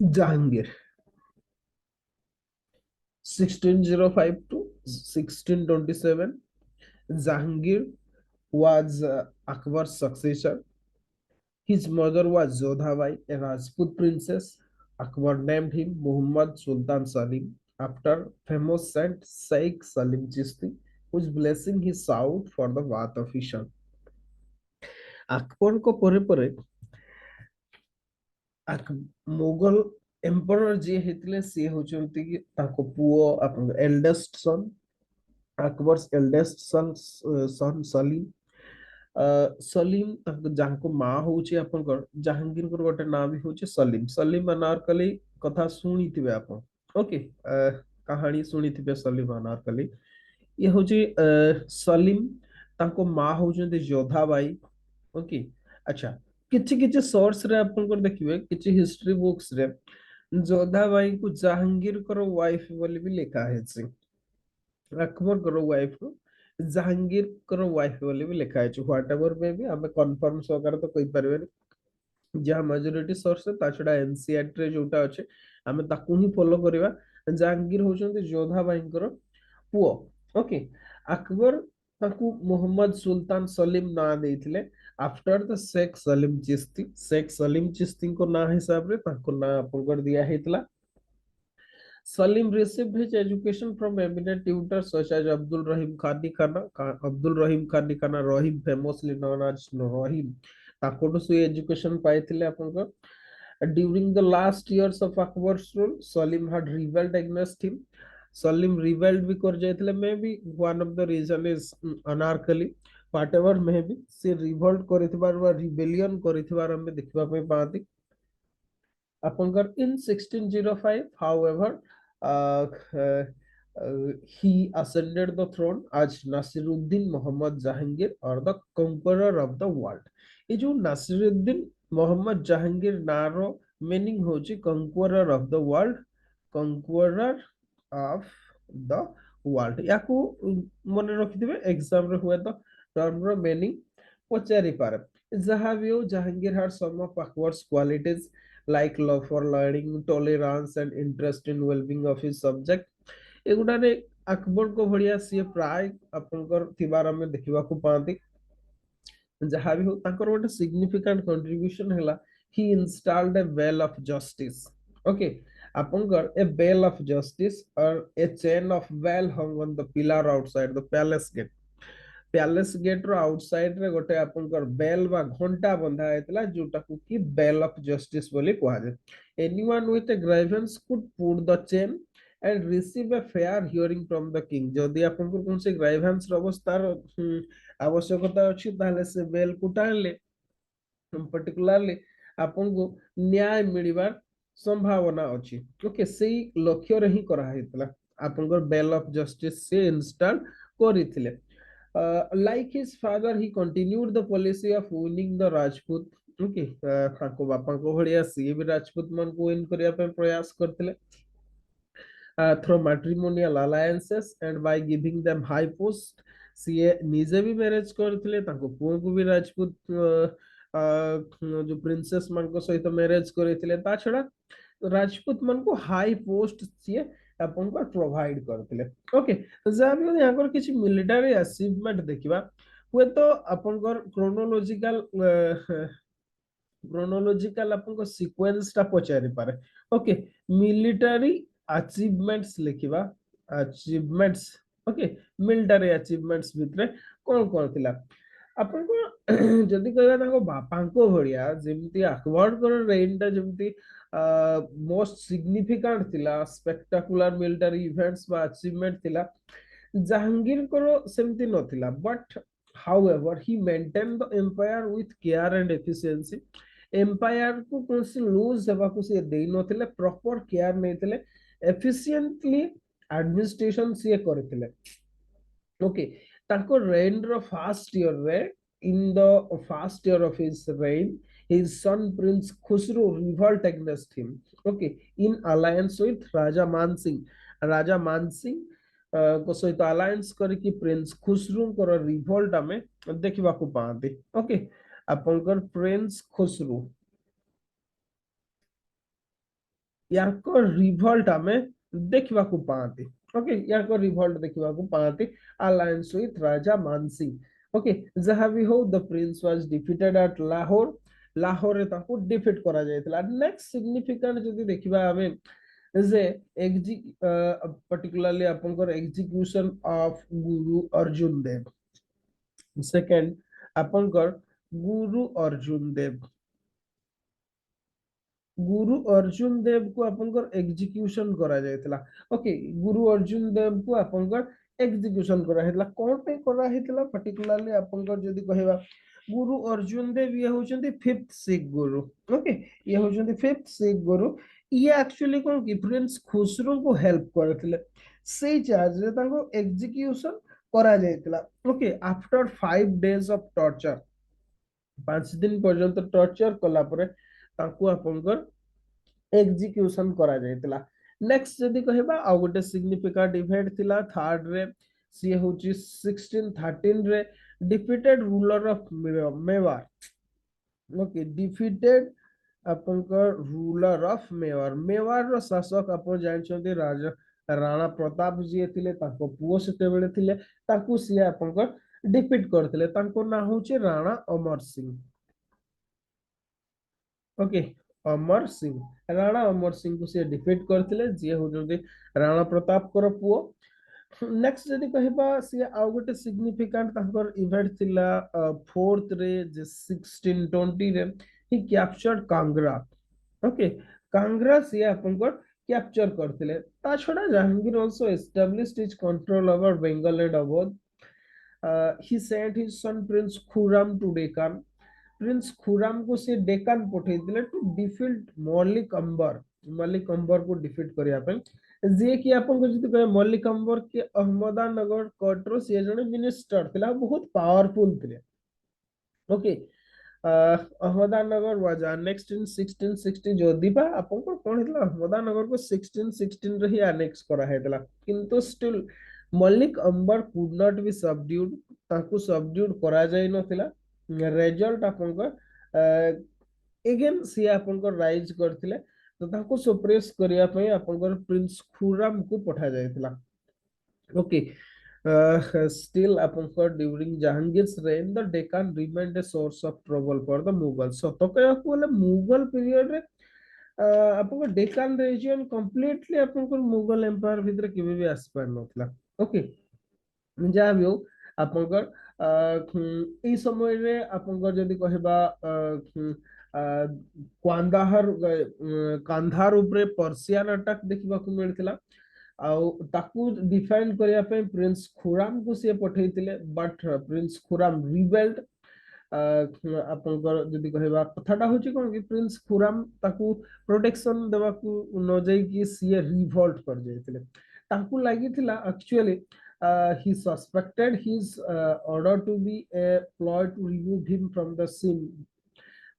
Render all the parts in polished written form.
Jahangir, 1605 to 1627. Jahangir was Akbar's successor. His mother was Jodhabai, a Rajput princess. Akbar named him Muhammad Sultan Salim after famous Saint Sheikh Salim Chishti, whose blessing he sought for the birth of his son. ଆକବରଙ୍କ ପରେ ପରେ ମୋଗଲ ଏମ୍ପରର ଯିଏ ହେଇଥିଲେ ସିଏ ହଉଛନ୍ତି କି ତାଙ୍କ ପୁଅ ଆପଣଙ୍କ ଏଲ୍ଡେଷ୍ଟ ସନ୍ ଆକବର୍ସ ଏଲ୍ଡେଷ୍ଟ ସନ୍ ସଲିମ ସଲିମ ଯାହାଙ୍କ ମା ହଉଛି ଆପଣଙ୍କର ଜାହାଙ୍ଗୀରଙ୍କର ଗୋଟେ ନାଁ ବି ହଉଛି ସଲିମ ସଲିମ ଅନାରକଲି କଥା ଶୁଣିଥିବେ ଆପଣ ଓକେ କାହାଣୀ ଶୁଣିଥିବେ ସଲିମ ଅନାରକଲି ଇଏ ହଉଛି ସଲିମ ତାଙ୍କ ମା ହଉଛନ୍ତି ଯୋଧାବାଇ ଓକେ ଆଚ୍ଛା କିଛି କିଛି ସୋର୍ସ ରେ ଆପଣଙ୍କର ଦେଖିବେ କିଛି ହିଷ୍ଟ୍ରି ବୁକ୍ସ ରେ ଯୋଧାବାଇଙ୍କୁ ଜାହାଙ୍ଗୀରଙ୍କର ୱାଇଫ ବୋଲି ବି ଲେଖା ହେଇଛି ଆକବରଙ୍କର ୱାଇଫ କୁ ଜାହାଙ୍ଗୀରଙ୍କର ୱାଇଫ ବୋଲି ବି ଲେଖା ହେଇଛି ହ୍ୱାଟ ଏଭର ମେ ବି ଆମେ କନଫର୍ମ ସହକାରେ ତ କହିପାରିବାନି ଯାହା ମେଜରିଟି ସୋର୍ସ ତା ଛଡା ଏନସିଆରଟି ରେ ଯୋଉଟା ଅଛି ଆମେ ତାକୁ ହିଁ ଫଲୋ କରିବା ଜାହାଙ୍ଗୀର ହଉଛନ୍ତି ଯୋଧାବାଇଙ୍କର ପୁଅ ଓକେ ଆକବର ତାଙ୍କୁ ମୋହମ୍ମଦ ସୁଲତାନ ସଲିମ ନାଁ ଦେଇଥିଲେ ଆଫ୍ଟର ଦ ଶେଖ ସଲିମ ଚିସ୍ତି ଶେଖ ସଲିମ ଚିସ୍ତିଙ୍କ ନାଁ ହିସାବରେ ତାଙ୍କ ନାଁ ଆପଣଙ୍କର ଦିଆ ହେଇଥିଲା Salim received his education from eminent tutors such as Abdul Rahim Khani Khana, Abdul Rahim Khani Khana, Rahim, famously known as Rahim. ତାଙ୍କଠୁ ସେ education ପାଇଥିଲେ ଆପଣଙ୍କ during the last years of Akbar's rule, Salim had rebelled against him. Salim rebelled भी कर ଯାଇଥିଲେ maybe one of the reason is anarchy whatever maybe ସେ revolt କରିଥିବାର ବା rebellion କରିଥିବାର ଆମେ ଦେଖିବା ପାଇଁ ପାଆନ୍ତି Apangar in 1605, however, uh, uh, he ascended the throne as Nasiruddin Muhammad Jahangir or the conqueror of the world. ये जो Nasiruddin Muhammad Jahangir नारो meaning होची conqueror of the world, conqueror of the world. याकू मने रखिथिबे exam रे हुए तो term रो meaning पचारि पारे. जहाँ भी हो Jahangir had some of Akbar's qualities like love for learning, tolerance, and interest in well-being of his subject. ଏଗୁଡାରେ ଆକବରଙ୍କ ଭଳିଆ ସିଏ ପ୍ରାୟ ଆପଣଙ୍କର ଥିବାର ଆମେ ଦେଖିବାକୁ ପାଆନ୍ତି ଯାହା ବି ହଉ ତାଙ୍କର ଗୋଟେ ସିଗ୍ନିଫିକାଣ୍ଟ କଣ୍ଟ୍ରିବ୍ୟୁସନ ହେଲା he installed a bell of justice okay ଆପଣଙ୍କର a bell of justice or a chain of bell hung on the pillar outside the palace gate palace gate ର ଆଉଟସାଇଡ ରେ ଗୋଟେ ଆପଣଙ୍କର ବେଲ ବା ଘଣ୍ଟା ବନ୍ଧା ହେଇଥିଲା ଯୋଉଟାକୁ କି ବେଲ ଅଫ ଜଷ୍ଟିସ ବୋଲି କୁହାଯାଏ anyone with a grievance could put the chain and receive a fair hearing from the king ଯଦି ଆପଣଙ୍କୁ କୌଣସି ଗ୍ରାଇଭାନ୍ସ ଅବସ୍ଥାର ଆବଶ୍ୟକତା ଅଛି ତାହେଲେ ସେ ବେଲ କୁ ଟାଣିଲେ particularly ଆପଣଙ୍କୁ ନ୍ୟାୟ ମିଳିବାର ସମ୍ଭାବନା ଅଛି ଓକେ ସେଇ ଲକ୍ଷ୍ୟରେ ହିଁ କରାହେଇଥିଲା ଆପଣଙ୍କର ବେଲ ଅଫ ଜଷ୍ଟିସ ସେ ଇନଷ୍ଟଲ କରିଥିଲେ like his father he continued the policy of winning the Rajput okay ତାଙ୍କ ବାପାଙ୍କ ଭଳିଆ ସିଏ ବି ରାଜପୁତ ମାନଙ୍କୁ ୱିନ୍ କରିବା ପାଇଁ ପ୍ରୟାସ କରିଥିଲେ through matrimonial alliances and by giving them high post ସିଏ ନିଜେ ବି ମ୍ୟାରେଜ କରିଥିଲେ ତାଙ୍କ ପୁଅଙ୍କୁ ବି ରାଜପୁତ ଯୋଉ ପ୍ରିନ୍ସେସ ମାନଙ୍କ ସହିତ ମ୍ୟାରେଜ କରିଥିଲେ ତା ଛଡା ରାଜପୁତ ମାନଙ୍କୁ ହାଇ ପୋଷ୍ଟ ସିଏ ଆପଣଙ୍କୁ ପ୍ରୋଭାଇଡ କରିଥିଲେ ଓକେ ଯାହା ବି ହଉ ୟାଙ୍କର କିଛି ମିଲିଟାରୀ ଆଚିଭମେଣ୍ଟ ଦେଖିବା ହୁଏତ ଆପଣଙ୍କର କ୍ରୋନୋଲୋଜିକାଲ ଆପଣଙ୍କ ସିକ୍ୱେନ୍ସ ଟା ପଚାରି ପାରେ okay military achievements लिखिबा achievements okay military achievements भितरे कोन कोन थिला आपण को जदी कहबा ताको बापांको भड़िया जेमती अकबर को रेन ता जेमती मोस्ट सिग्निफिकेंट थिला स्पेक्टाकुलर मिलिटरी इवेंट्स बा अचीवमेंट थिला जहांगीर को सेमती नथिला but however he maintained the empire with care and efficiency empire को कौन सी लूज हेबाकू से देई नथिले प्रॉपर केयर नैथिले एफिशिएंटली एडमिनिस्ट्रेशन से करथिले ओके ताको रेन रो फर्स्ट ईयर रे in the first year of his reign his son prince khusro revolt against him okay in alliance with राजा मानसिंह को सहित अलायंस करिकी प्रिंस खुसरू को रिवोल्ट आमे देखिबा को पाते ओके आपनकर प्रिंस खुसरू याको रिभल्ट आमे देखा पाती। ओके, याको रिभल्ट देखा पाती alliance with Raja Mansingh. Okay, जहाँ भी हो the prince was defeated at Lahore. Lahore रे ताको डिफिट करा जायतिला। नेक्स्ट सिग्निफिकेंट जदि देखिबा हमें जे एग्जी पर्टिकुलरली आपनकर execution of Guru Arjun Dev. Second आपनकर गुरु अर्जुन देव, गुरु अर्जुन देव को आपनकर एग्जीक्यूशन करा जायतिला। ओके, गुरु अर्जुन देव को आपनकर एग्जीक्यूशन करा हेतला। कोन पे करा हेतला पर्टिकुलरली आपनकर जदी कहबा गुरु अर्जुन देव ये होचंती फिफ्थ सिख गुरु। ओके, ये होचंती फिफ्थ सिख गुरु। ये एक्चुअली कोन की प्रिंस खुसरो को हेल्प करथिले, से चार्ज रे ताको एग्जीक्यूशन करा जायतिला। Okay, after 5 days of torture, 5 दिन पर्यंत टॉर्चर कला परे ताको आपनकर एग्जीक्यूशन करा जायतिला। नेक्स्ट जदी कहबा आ गोटे सिग्निफिकेंट इवेंट थिला थर्ड रे, सी होची 1613 रे defeated ruler of Mewar. Okay, defeated आपनकर रूलर ऑफ मेवार। मेवार रो शासक आपन जानछन्ते राजा राणा प्रताप जी थिले, ताको पुओ सेते बेले थिले, ताको सिया आपनकर डिफीट करथिले। ताको ना होचे राणा अमर सिंह। ओके, अमर सिंह, राणा अमर सिंह को से डिफीट करथिले, जे होजोंते राणा प्रताप कर पुओ। नेक्स्ट जदि कहबा से आ गोटे सिग्निफिकेंट तांकर इवेंट थिला फोर्थ रे जे 1620 रे he captured Kangra. Okay, Kangra से आपनकर कैप्चर करथिले। ता छोडा Jahangir also established his control over Bengal and Awadh. He sent his son prince Khurram to Deccan. Prince Khurram को से डेकान पठेइतिले टू डिफीट मलिक अंबर। मलिक अंबर को डिफीट करिया पे, जे कि आपन को जति कहे मलिक अंबर के अहमदानगर कोर्टरो से जने मिनिस्टर थिला, बहुत पावरफुल थिले। Okay, Ahmadnagar was next in 1660। जोदीपा आपन को कोन हितला अहमदानगर को 1616 रे ही अनेक्स करा हेतला, किंतु still Malik Ambar could not be subdued. ताकू सबड्यूड करा जाय नथिला। रिजल्ट आपन को एगेन सी आपन को राइज करथिले, तो ताकू सप्रेस करिया पई आपन को प्रिंस खुराम को पठा जायतिला। ओके, still आपनकर during Jahangir's reign the Deccan remained a source of trouble for the Mughals। सत कहବାକୁ ଗଲେ मुगल पीरियड रे आपनकर डेकान रीजन कंप्लीटली आपनकर मुगल एम्पायर भितर केबे भी आसी पार नथला। ओके, जहाँ भी हो आपनकर एई समय रे आपनकर जदी कहबा कांधार उपरे पर्सियन अटैक देखा मिलता। ताकू डिफेंड करिया पे प्रिंस खुराम को से पठेइतिले, बट प्रिंस खुराम रिबेल्ड। आपनकर जदी कहबा कथाटा होची कोन कि प्रिंस खुराम ताकू प्रोटेक्शन देबा को न जाई कि सी रिवोल्ट कर जायतिले। ताकू लागितिला actually he suspected his order to be a ploy to remove him from the scene।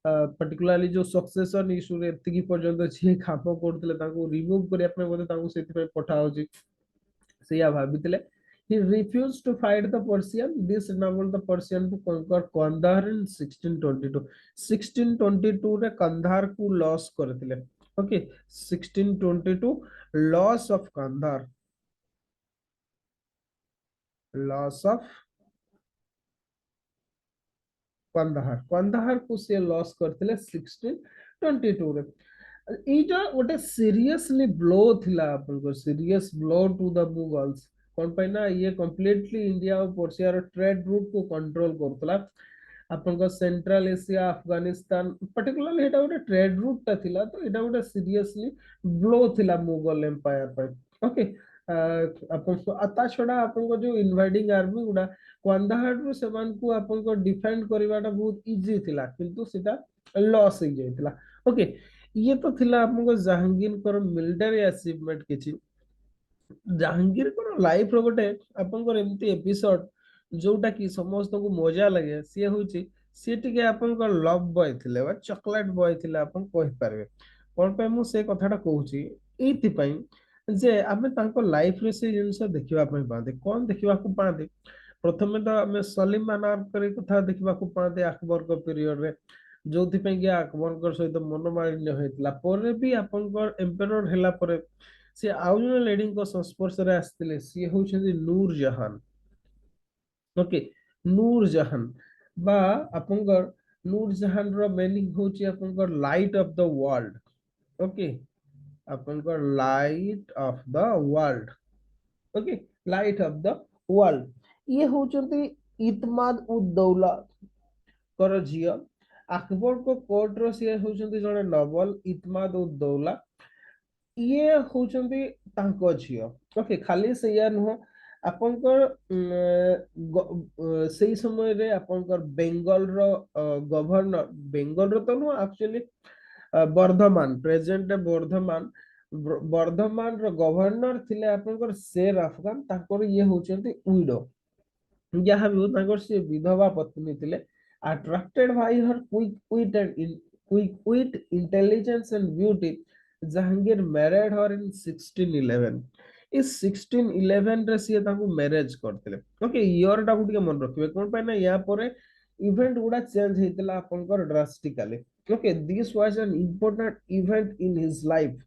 Particularly जो सक्सेशन इशू रे एतिकी पर्यंत जे काम करथिले ताको रिमूव करिया पे बोले ताको सेति पे पठा होची, सेया भाबितिले। he refused to fight the Persian। this enabled the Persian to conquer Kandahar in 1622। 1622 रे कंधार को लॉस करथिले। Okay, 1622 loss of Kandahar, loss of Kandahar, Kandahar को से लॉस करथिले 1622 रे। एटा गोटे सीरियसली ब्लो थिला, आपन को serious blow to the Mughals. कोन पे ना ये कंप्लीटली इंडिया और पर्सिया रो ट्रेड रूट को कंट्रोल करतला। आपन को सेंट्रल एशिया अफगानिस्तान पर्टिकुलरली एटा गोटे ट्रेड रूट ता थिला, तो एटा गोटे सीरियसली ब्लो थिला मुगल एम्पायर पे। ओके, आपन को अता छोड़ा आपन को जो इन्वाइडिंग आर्मी गुडा कंधार रो सेवन को आपन को डिफेंड करवाटा बहुत इजी थिला, किंतु सेटा लॉस हो जाइतिला। ओके, ये तो थिला आपको जहांगीर कर मिलिटरी अचीवमेंट किछि। जहांगीर कर लाइफ रो गोटे आपनकर एमती एपिसोड जोटा कि समस्त को मजा लगे, सी होची सी टिके आपनकर लव बॉय थिले बा चॉकलेट बॉय थिले आपन कहि पारबे। कोन पे मु से कथाटा कहूची एति पई जे आमे तांको लाइफ रे से जिंस देखिबा पई पाते। कोन देखिबा को पाते, प्रथमे तो आमे सलीम अनार करे कथा देखिबा को पाते अकबर को पीरियड रे। जोथि पे कि अकबर सहित मनोमालिन्य होइतला परे भी आपनकर एम्परर हैला परे से आउ जने लेडी को संस्पर्श रे आस्तिले सी होउछन्ती नूर जहान। ओके, नूर जहान बा आपनकर नूर जहान रो मीनिंग होची आपनकर light of the world. Okay, आपनकर light of the world. Okay, light of the world ये होचंती इतमाद उद दौला कर झियो। अकबर को कोर्ट रो से होचंती जने नवल इतमाद उद दौला ये होचंती तांको झियो। ओके, खाली सेया नुह आपनकर सेई समय रे आपनकर बेंगल रो गवर्नर बेंगल रो तो नुह एक्चुअली वर्धमान प्रेजेंट वर्धमान वर्धमान रो गवर्नर थिले आपनकर शेर अफगान ताकर ये होचंती उइडो। जहाँ भी हो ताकर से विधवा पत्नी थिले attracted by her quick wit and quick wit intelligence and beauty Jahangir married her in 1611। इस 1611 रे से ताको मैरिज करथिले। ओके, ईयर टा गुटिके मन रखिबे कोन पाय ना या परे इवेंट गुडा चेंज हेतिला आपनकर drastically. Okay, this was an important event in his life.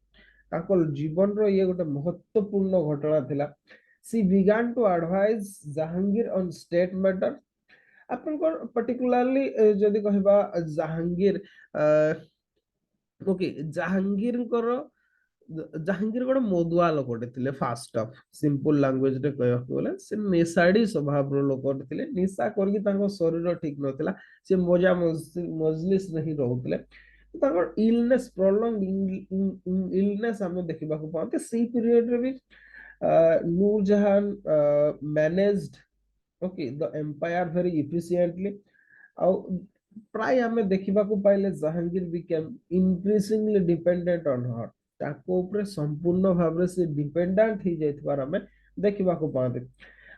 ताकर जीवन रो ये गोटे महत्वपूर्ण घटना थिला। She began to advise Jahangir on state matter. आपनकर पर्टिकुलरली जदि कहबा जहांगीर ओके जहांगीर कर जहांगीर गोटे मदुआ लोकटे थिले फास्ट ऑफ सिंपल लैंग्वेज रे कहବାକୁ बोले से नेसाड़ी स्वभाव रो लोकटे थिले। निशा करके तांको शरीर ठीक नथिला, से मजा मजलिस नहीं रहउतले। तांकर इलनेस प्रोलॉन्ग इलनेस हमें देखिबा को पाते सी पीरियड रे भी Noorjahan managed okay the empire very efficiently. आउ प्राय हमें देखिबा को पाइले Jahangir became increasingly dependent on her. ताको ऊपर संपूर्ण भाव रे से डिपेंडेंट ही जाइतबार हमें देखिबा को पाते।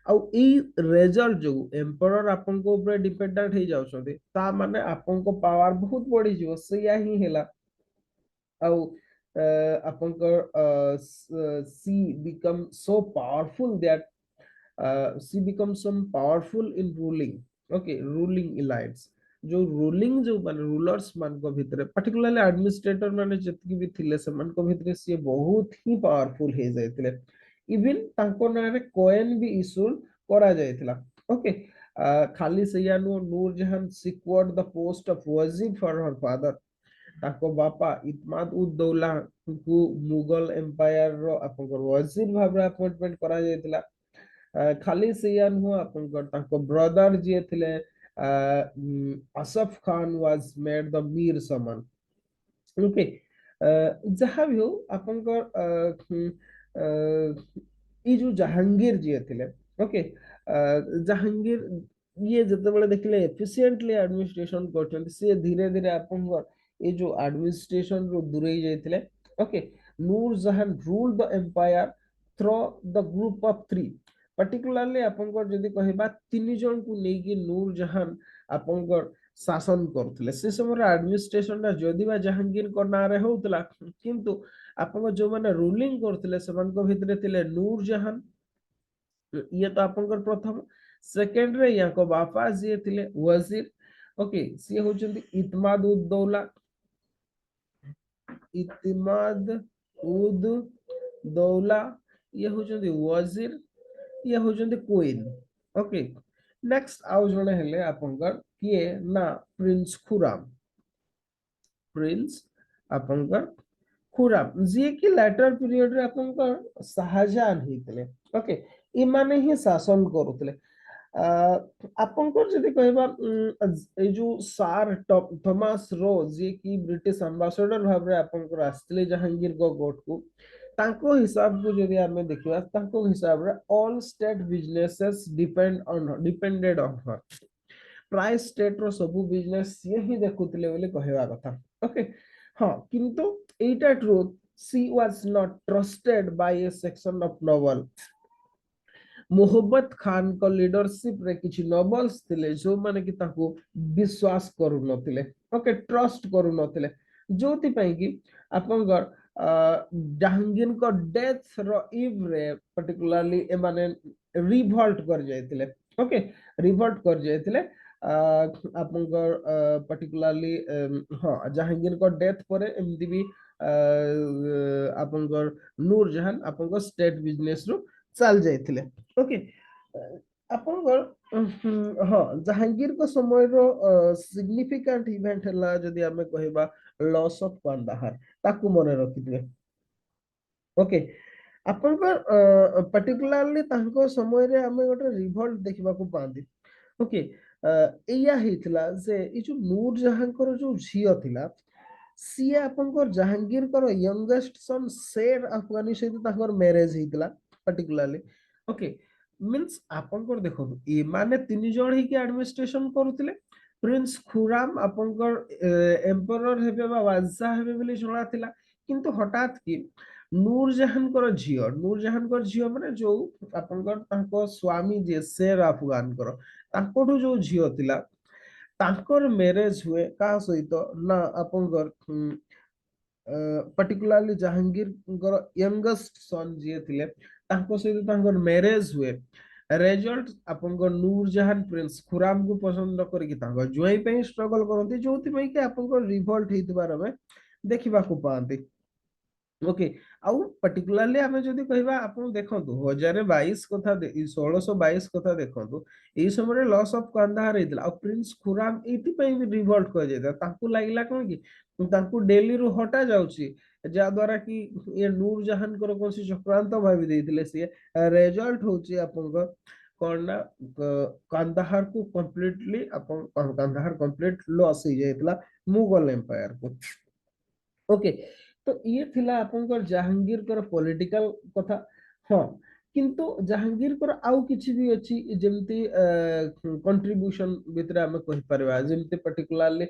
आउ ई रिजल्ट जो एम्परर आपन को ऊपर डिपेंडेंट ही जाउछथि ता माने आपन को पावर बहुत बढ़ी जिवो सया ही हेला। आउ आपनकर she become so powerful that she becomes some powerful in ruling। okay, ruling elites जो रूलिंग जो माने रूलर्स मान को भितरे पर्टिकुलरली एडमिनिस्ट्रेटर माने जतकी भी थिले से मान को भितरे से बहुत ही पावरफुल हे जायतिले। इवन तांको नारे कॉइन भी इशू करा जायतिला। ओके, खाली सयानु Nurjahan secured the post of wazir for her father. ताको बापा इतमाद उद दौला को मुगल एम्पायर रो आपनकर वजीर भाबरे अपॉइंटमेंट करा जायतिला। खाली सेया नुह आपनकर ताको ब्रदर जे थिले Asaf Khan was made the Mir Saman. Okay, जहाँ भी हो आपनकर ई जो जहांगीर जी थिले। ओके, जहांगीर ये जते बेले देखले एफिशिएंटली एडमिनिस्ट्रेशन करछन से धीरे धीरे आपनकर ये जो एडमिनिस्ट्रेशन रो दूरे जाइतिले। Okay, Noor Jahan rule the empire through the group of three. Particularly आपनकर जदि कहबा तीन जन को नेकी नूर जहान आपनकर शासन करथिले। से समय एडमिनिस्ट्रेशन ना जदि बा जहांगीर को ना रे होतला किंतु आपन जो माने रूलिंग करथिले समान को भितरे थिले नूर जहान। ये तो आपनकर प्रथम। सेकंड रे या को बापा जे थिले वजीर। ओके, से होचंती इतमाद उद दौला इतमाद उद दौला ये होचंती वजीर ये होचंती क्वीन। ओके, नेक्स्ट आउ जणे हेले आपनकर किए ना प्रिंस खुराम। प्रिंस आपनकर खुराम जे कि लेटर पीरियड रे आपनकर शाहजहान हितले। ओके, इ माने ही शासन करूतले। आपनकर जदि कहबा ए जो सार थॉमस रो जे कि ब्रिटिश एम्बेसडर भाबरे आपनकर आस्थिले जहांगीर को कोर्ट को तांको हिसाब को जदि हमें देखिबा तांको हिसाब रे all state businesses depended on her. प्राय स्टेट रो सब बिजनेस ये ही देखुतले बोले कहवा कथा। ओके, हां किंतु एटा truth she was not trusted bye A section of noble. मोहब्बत खान को लीडरशिप रे किछि नोबल्स थिले जो माने कि ताको विश्वास करू नथिले। ओके, ट्रस्ट करू नथिले जोति पई कि आपनकर जहांगीर को डेथ रो इव रे पर्टिकुलरली ए माने रिवोल्ट कर जायतिले। ओके, रिवोल्ट कर जायतिले आपंकर पर्टिकुलरली हाँ जहांगीर को डेथ पर एमती भी आपंकर नूरजहान आपंकर स्टेट बिजनेस रो चल जाइथिले ओके आपंकर हाँ जहांगीर को समय रो सिग्निफिकेंट इवेंट हला जदि हमें कहबा लॉस ऑफ कांदाहार ताकू मने रखिथिबे ओके आपंकर पर्टिकुलरली तांको समय रे हमें गोटे रिवोल्ट देखबा को पांदी ओके एया हेतला जे ए जो नूरजहांकर जो झियो थिला सिए आपनकर जहांगीर कर यंगेस्ट सन शेर अफगानी सहित तांकर मैरिज हेतला पर्टिकुलरली ओके मींस आपनकर देखो ए माने तीन जण ही के एडमिनिस्ट्रेशन करूतिले प्रिंस खुराम आपनकर एम्परर हेबे बा बादशाह हेबे बोली जणा थिला किंतु हठात की नूरजहान कर झियो माने जो आपनकर तांको स्वामी जे शेर अफगान कर तांकोठू जो झियो थिला तांकर मैरिज हुए का सहित ना आपनकर पर्टिकुलरली जहांगीर यंगेस्ट सन जी थिले तांको सहित तांकर मैरिज हुए रेजल्ट आपनकर नूरजहान प्रिंस खुराम को पसंद करके तांकर जुआई पे स्ट्रगल करती जोथि पे कि आपनकर रिवोल्ट हेतबार में देखिबा को पांती ओके आउ पर्टिकुलरली आमे जदि कहबा आपण देखंतु 1022 कथा 1622 कथा देखंतु एई समय लॉस ऑफ कांदाहार हेतला आ प्रिंस खुराम एति पई भी रिवोल्ट कर जेता ताकू लागिला कोन कि ताकू दिल्ली रु हटा जाउची जा द्वारा कि ये नूरजहान कर कोनसी चक्रांत भाबी देथिले से रिजल्ट होची आपण को कोना कांदाहार को कंप्लीटली आपण कांदाहार कंप्लीट लॉस हो जाइतला मुगल एम्पायर को ओके तो ये थिला आपनकर जहांगीर कर पॉलिटिकल कथा हाँ किंतु जहांगीर कर आउ किछि भी अछि जेमति कंट्रीब्यूशन भितरे हम कहि परबा जेमति particularly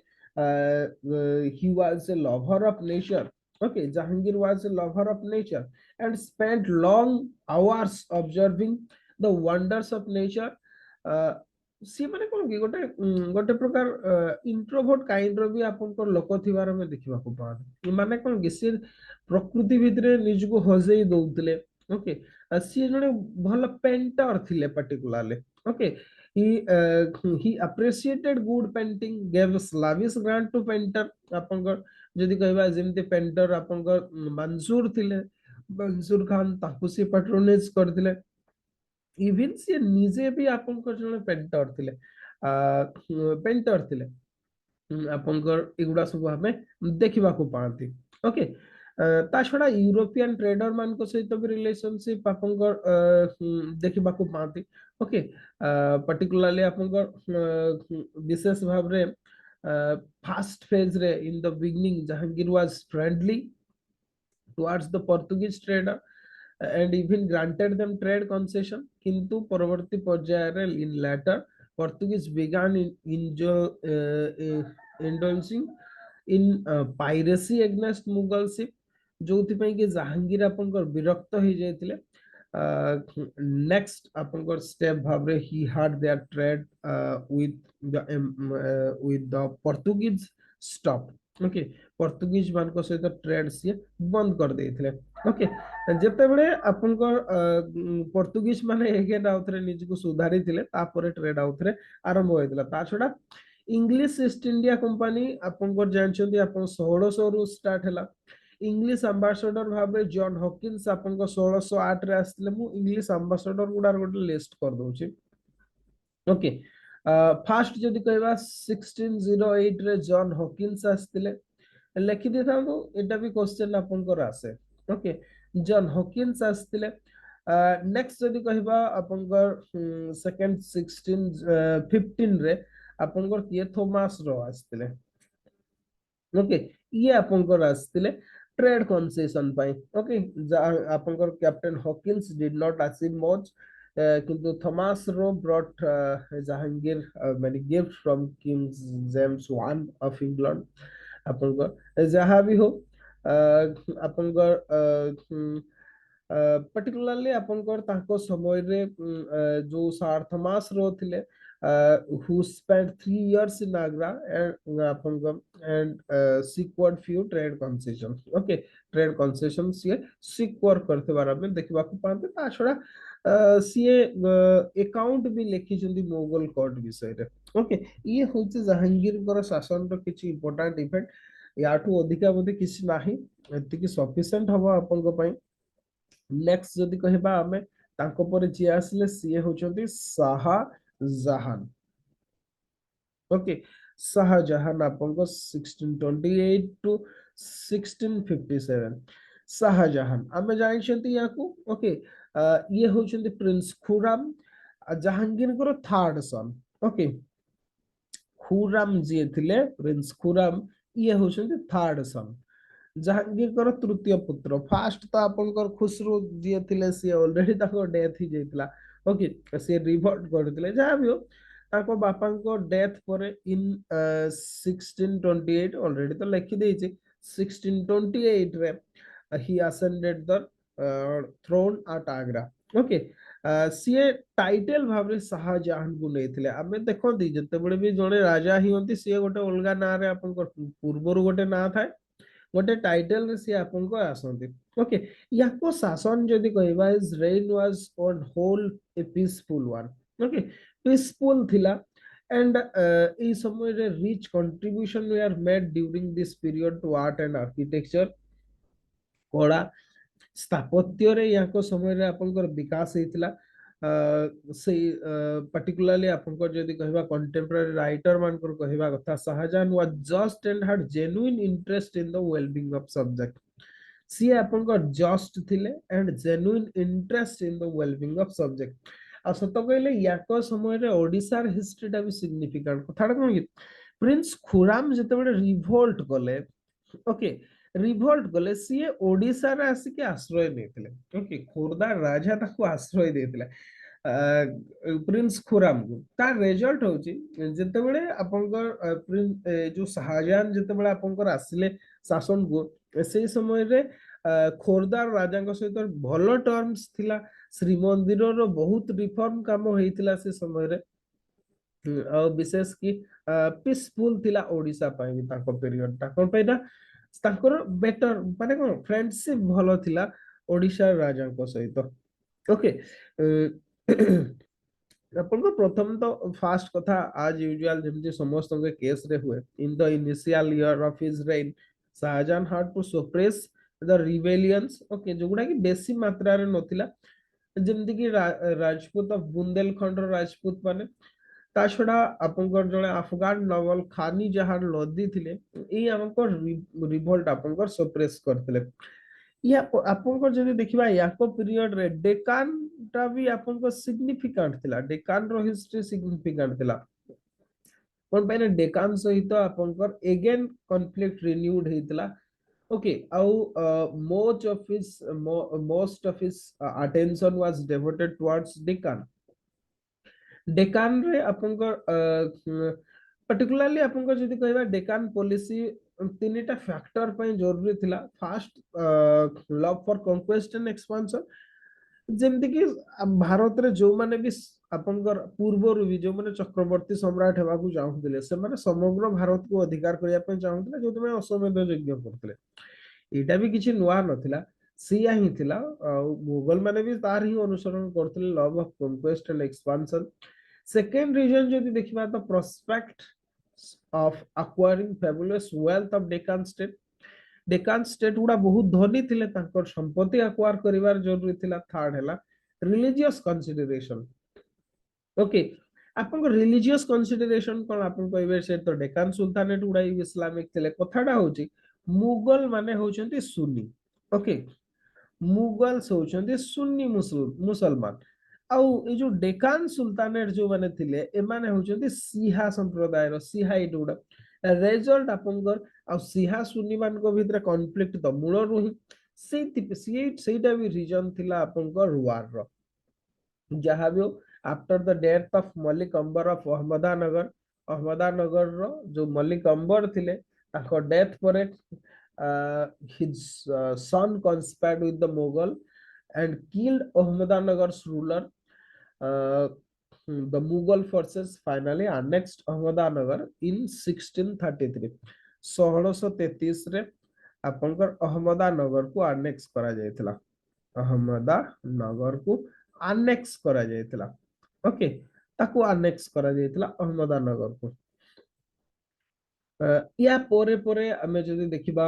he was a lover of nature okay Jahangir was a lover of nature and spent long hours observing the wonders of nature सी माने कोन कि गोटे प्रकार इंट्रोवर्ट काइंड रो भी आपनकर लोक थिबार में देखिबा को पान माने कोन कि सी प्रकृति भितरे निज को हजेई दउतले ओके सी जने भल पेंटर थिले particularly okay he appreciated good painting gave lavish grant to painter आपनकर जदि कहबा जेमते पेंटर आपनकर मंसूर थिले मंसूर खान ताकू से पैट्रोनेज करथिले इवन से निजे भी आपनकर जने पेंटर थिले पेंटर थिले आपनकर एगुडा सब हमें देखिबा को पाती ओके ता छडा यूरोपियन ट्रेडर मान को सहित भी रिलेशनशिप आपनकर देखिबा को पाती ओके पर्टिकुलरली आपनकर विशेष भाव रे फास्ट फेज रे in the beginning Jahangir was friendly towards the Portuguese trader and even granted them trade concession किंतु परवर्ती पर्याय in later Portuguese began indulging in piracy against Mughal ship जोथि पई कि जहांगीर आपनकर विरक्त हो जायतिले नेक्स्ट आपनकर स्टेप भाबरे he had their trade with the Portuguese stop okay Portuguese मान को सहित ट्रेड से बंद कर देथिले ओके जते बेले आपनकर पोर्तुगीज माने एगेन आउथरे निज को सुधारी थिले तापर ट्रेड आउथरे आरंभ होइतला ता छडा इंग्लिश ईस्ट इंडिया कंपनी आपनकर जानछन्ती आपन 1600 रु स्टार्ट हला इंग्लिश एम्बेसडर भाबे जॉन हॉकिंस आपनकर 1608 रे आस्थिले मु इंग्लिश एम्बेसडर गुडार गोटे लिस्ट कर दोछि ओके फास्ट जदि कहबा 1608 रे जॉन हॉकिंस आस्थिले लेखि देता तो एटा भी क्वेश्चन आपनकर आसे ओके जॉन हॉकिंस आस्थिले नेक्स्ट जदि कहबा आपनकर सेकंड 15 रे आपनकर किए थॉमस रो आस्थिले ओके ये आपनकर आस्थिले ट्रेड कंसेशन पाई ओके आपनकर captain Hawkins did not achieve much किंतु Thomas Roe brought Jahangir many gifts from King James I of England आपनकर जहाँ भी हो आपनकर पर्टिकुलरली आपनकर ताको समय रे जो सार थॉमस रो थिले who spent 3 years in Agra and secured few trade concessions okay trade concessions ये secure करते बारे में देखिबा को पाते ता छडा सीए अकाउंट भी लिखी जंदी मोगल कोर्ट विषय रे ओके, ये होची जहांगीर कर शासन रो किछि इंपोर्टेंट इवेंट। याठू अधिका बोधे किछि नाही, एति कि सफिशिएंट हबो आपन को पई। नेक्स्ट जदि कहबा हमें तांको परे जे आसले सीए होचंती शाहजहां। ओके, शाहजहां आपन को 1628 टू 1657। शाहजहां आमे जानिछंती याकू। ओके, ये होचंती प्रिंस खुराम, जहांगीर को थर्ड सन। ओके, खुराम जी थिले प्रिंस खुराम, ये होचंती थर्ड सन। जहांगीर कर तृतीय पुत्र। फास्ट तो आपनकर खुसरो जी थिले सी ऑलरेडी ताको डेथ ही जैतला। ओके, सी रिवोल्ट करथिले जहा भी हो। ताको बापांको डेथ परे इन 1628 ऑलरेडी तो लिखि देछि। 1628 रे he ascended the throne at Agra. Okay, सीए टाइटल भाबरे शाहजहां को नेथिले। आमे देखंती जते बडे भी जणे राजा ही होंती सीए गोटे अलगा ना रे आपनकर पूर्वरु गोटे ना थाए, गोटे टाइटल रे सी आपन को आसंती। ओके, याको शासन जदि कहबा is reign was on whole a peaceful one. Okay, peaceful थिला एंड ई समय रे rich contribution were made during this period to art and architecture. कला स्थापत्य रे याको समय रे आपनकर विकास हेतिला। से पर्टिकुलरली आपनकर जदि कहबा कंटेम्पररी राइटर मानकर कहबा कथा, Shahjahan was just and had genuine interest in the wellbeing of subject. सी आपनकर जस्ट थिले and genuine interest in the wellbeing of subject. आ सत कहले याको समय रे ओडिसा रे हिस्ट्री टा भी सिग्निफिकेंट कथाटा कोन कि प्रिंस खुराम जते बडे रिवोल्ट कले। ओके, रिवोल्ट कले सी ओडिसा रे आसिके आश्रय नेथिले। ओके, खोरदा राजा ताको आश्रय देथिले प्रिंस खुराम को। तार रिजल्ट होची जते बडे आपनकर प्रिंस जो शाहजहां जते बडे आपनकर आसिले शासन को, से समय रे खोरदा राजा सहित भल टर्म्स थिला। श्रीमंदिर रो बहुत रिफॉर्म काम होइतिला से समय रे। और विशेष की पीसफुल थिला ओडिसा पई भी ताको पीरियड ता कोन पैदा ताकर बेटर माने कोन फ्रेंडशिप भलो थिला ओडिसा राजा को सहित। ओके, अपन को प्रथम तो फास्ट कथा आज यूजुअल जेमति समस्त के केस रे हुए in the initial year of his reign Shahjahan had to suppress the rebellions. Okay, जोगुडा की बेसी मात्रा रे नथिला जेमति की राजपूत ऑफ बुंदेलखंड रो राजपूत माने। ता छड़ा आपनकर जणे अफगान नवल खानी जहां लदी थिले, ए हमको रिवोल्ट आपनकर सप्रेस करथिले। या आपनकर जदि देखिबा याको पीरियड रे डेकान टा भी आपनकर सिग्निफिकेंट थिला। डेकान रो हिस्ट्री सिग्निफिकेंट थिला कोन पहिले डेकान सहित आपनकर अगेन कॉन्फ्लिक्ट रिन्यूड हेतिला। ओके, आउ most of his attention was devoted towards Deccan. Deccan रे आपनकर पर्टिकुलरली आपनकर जदि कहबा डेकान पॉलिसी तीनटा फैक्टर पय जरूरी थिला। Fast love for conquest and expansion. जेमति कि भारत रे जो माने भी आपनकर पूर्व भी जो माने चक्रवर्ती सम्राट हेबा को चाहुथिले, से माने समग्र भारत को अधिकार करिया पय चाहुथिले, जो तमे अश्वमेध यज्ञ करथिले। एटा भी किछि नुआ नथिला, सिया ही थिला। मुगल माने भी तार ही अनुसरण करथिले, love of conquest and expansion. Second reason जदि देखिबा तो prospect of acquiring fabulous wealth of Deccan state. Deccan state गुड़ा बहुत धनी थिले, तांकर संपत्ति एक्वायर करिवार जरूरी थिला। थर्ड हैला रिलीजियस कंसीडरेशन। ओके, आपन को रिलीजियस कंसीडरेशन कोन आपन कहबे से तो डेकान सुल्तानेट गुड़ा इस्लामिक थिले। कथाडा होची मुगल माने होचंती सुन्नी। ओके, मुगल्स होचंती सुन्नी मुसलमान। आउ ए जो डेकान सुल्तानेट जो माने थिले, ए माने होचंती सिहा संप्रदाय रो सिहाइट गुड़ा। रिजल्ट आपनकर आ सिहा सुन्नी मान को भितर कॉन्फ्लिक्ट तो मूल रुही। सेटा भी रीजन थिला आपनकर वार रो। जहाँ भी हो, after the death of Malik Ambar of Ahmadnagar, Ahmadnagar रो जो मलिक अंबर थिले, ताको डेथ परे his son conspired with the Mughal and killed Ahmednagar's ruler. Uh, the Mughal forces finally annexed Ahmednagar in 1633। 1633 रे आपनकर अहमदानगर को अनेक्स करा जायतिला। अहमदानगर को अनेक्स करा जायतिला। ओके, ताकू आनेक्स करा जायतिला अहमदानगर को। या पोरे पोरे हमें जदि देखिबा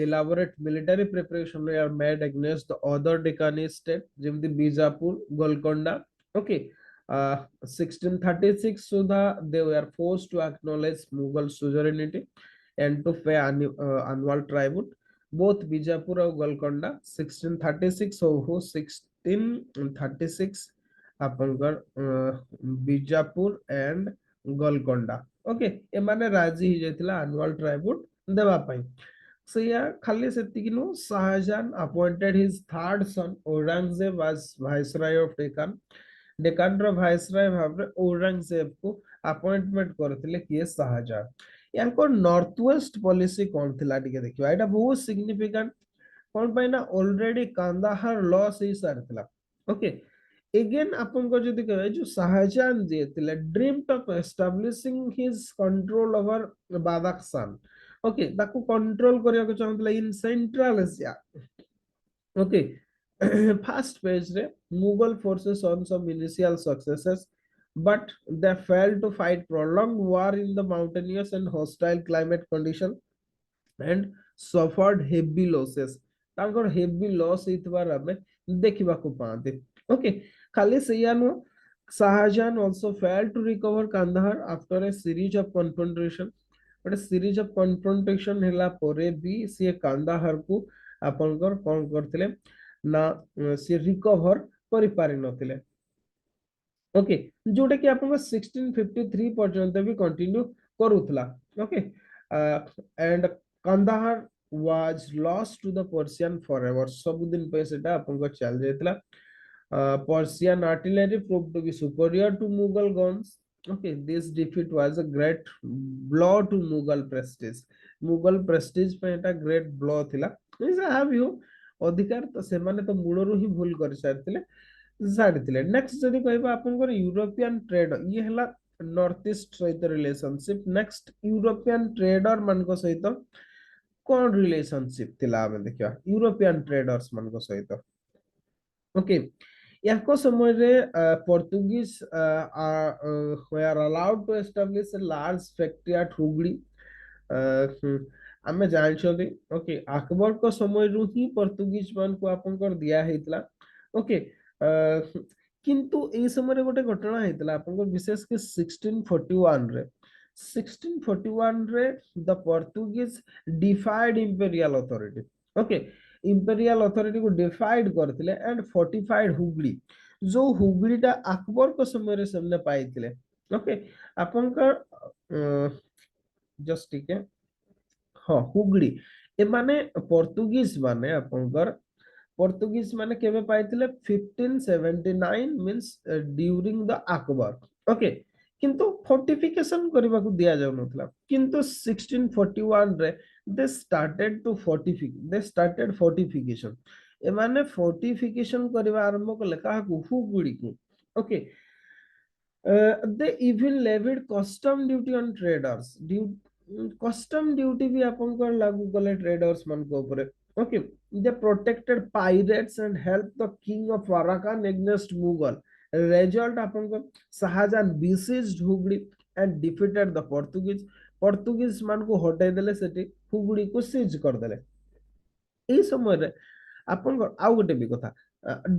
elaborate military preparation are made against the other Deccani state जेमति बीजापुर गोलकोंडा ओके 1636 सुधा they were forced to acknowledge Mughal suzerainty and to pay annual tribute both Bijapur और गोलकोंडा 1636 हो 1636 आपनकर बीजापुर एंड गोलकोंडा ओके एमाने राजी ही जायतिला एनुअल ट्राइब्यूट देवा पई सैया खाली सेतिकी नु Shahjahan appointed his third son Aurangzeb as viceroy of Deccan Deccan रो वाइसराय भाबरे औरंगजेब को अपॉइंटमेंट करथिले किए शाहजहां यांको नॉर्थ वेस्ट पॉलिसी कोन थिला टिके देखिबा एटा बहुत सिग्निफिकेंट कोन पाइना ऑलरेडी कांदाहार लॉस ही सारथिला ओके again आपनको जदि कहे जो शाहजहां जे थिले dreamed of establishing his control over Badakhshan okay ताकू कंट्रोल करिया को चाहथिला in central Asia okay first page रे Mughal forces on some initial successes but they failed to fight prolonged war in the mountainous and hostile climate condition and suffered heavy losses तांकर heavy loss इतबार हमें देखिबा को पाते okay खाली सैयानो Shahjahan also failed to recover Kandahar after a series of confrontation but series of confrontation ହେଲା ପରେ ବି ସିଏ କାନ୍ଦାହାର କୁ ଆପଣଙ୍କର କଣ करथिले ना से रिकवर करि पारि नथिले ओके जोटा कि आपन 1653 पर्यंत भी कंटिन्यू करूथला okay and Kandahar was lost to the Persian forever सब दिन पे सेटा आपन को चल जायतला Persian artillery proved to be superior to Mughal guns okay this defeat was a great blow to Mughal prestige पे एटा ग्रेट ब्लो थिला इज हैव यू अधिकार तो से माने तो मूलरू ही भूल कर सारथिले साड़िथिले नेक्स्ट जदि कहबा आपनकर यूरोपियन ट्रेड ये हला नॉर्थ ईस्ट सहित रिलेशनशिप नेक्स्ट यूरोपियन ट्रेडर मान को सहित कोन रिलेशनशिप थिला हम देखिया यूरोपियन ट्रेडर्स मान को सहित ओके याको समय रे Portuguese were allowed to establish a large factory at Hooghly आमे जानछोदी ओके अकबर को समय रु ही पोर्तुगीज मान को आपनकर दिया हेतला ओके किंतु ए समय रे गोटे घटना हेतला आपनकर विशेष के 1641 रे 1641 रे the Portuguese डिफाइड imperial authority okay imperial authority को डिफाइड करथिले एंड फोर्टिफाइड हुगली जो हुगलीटा अकबर को समय रे सामने पाइथिले ओके आपनकर जस्ट ठीक है हाँ हुगली ए माने पोर्तुगीज माने आपनकर पोर्तुगीज माने केबे पाइथिले 1579 means during the Akbar okay किंतु फोर्टिफिकेशन करबा को दिया जाउ नथला किंतु 1641 रे दे स्टार्टेड फोर्टिफिकेशन ए माने फोर्टिफिकेशन करबा आरंभ कले काहा को हुगली को okay they even levied custom duty on traders custom duty भी आपनको लागू कले traders मन को ऊपर okay they protected pirates and helped the king of Arakan against Mughal result आपनको Shahjahan besieged Hooghly and defeated the Portuguese मान को हटाई देले सेठी हुगली को siege कर देले এই সময় आपन आउ गोटे भी कथा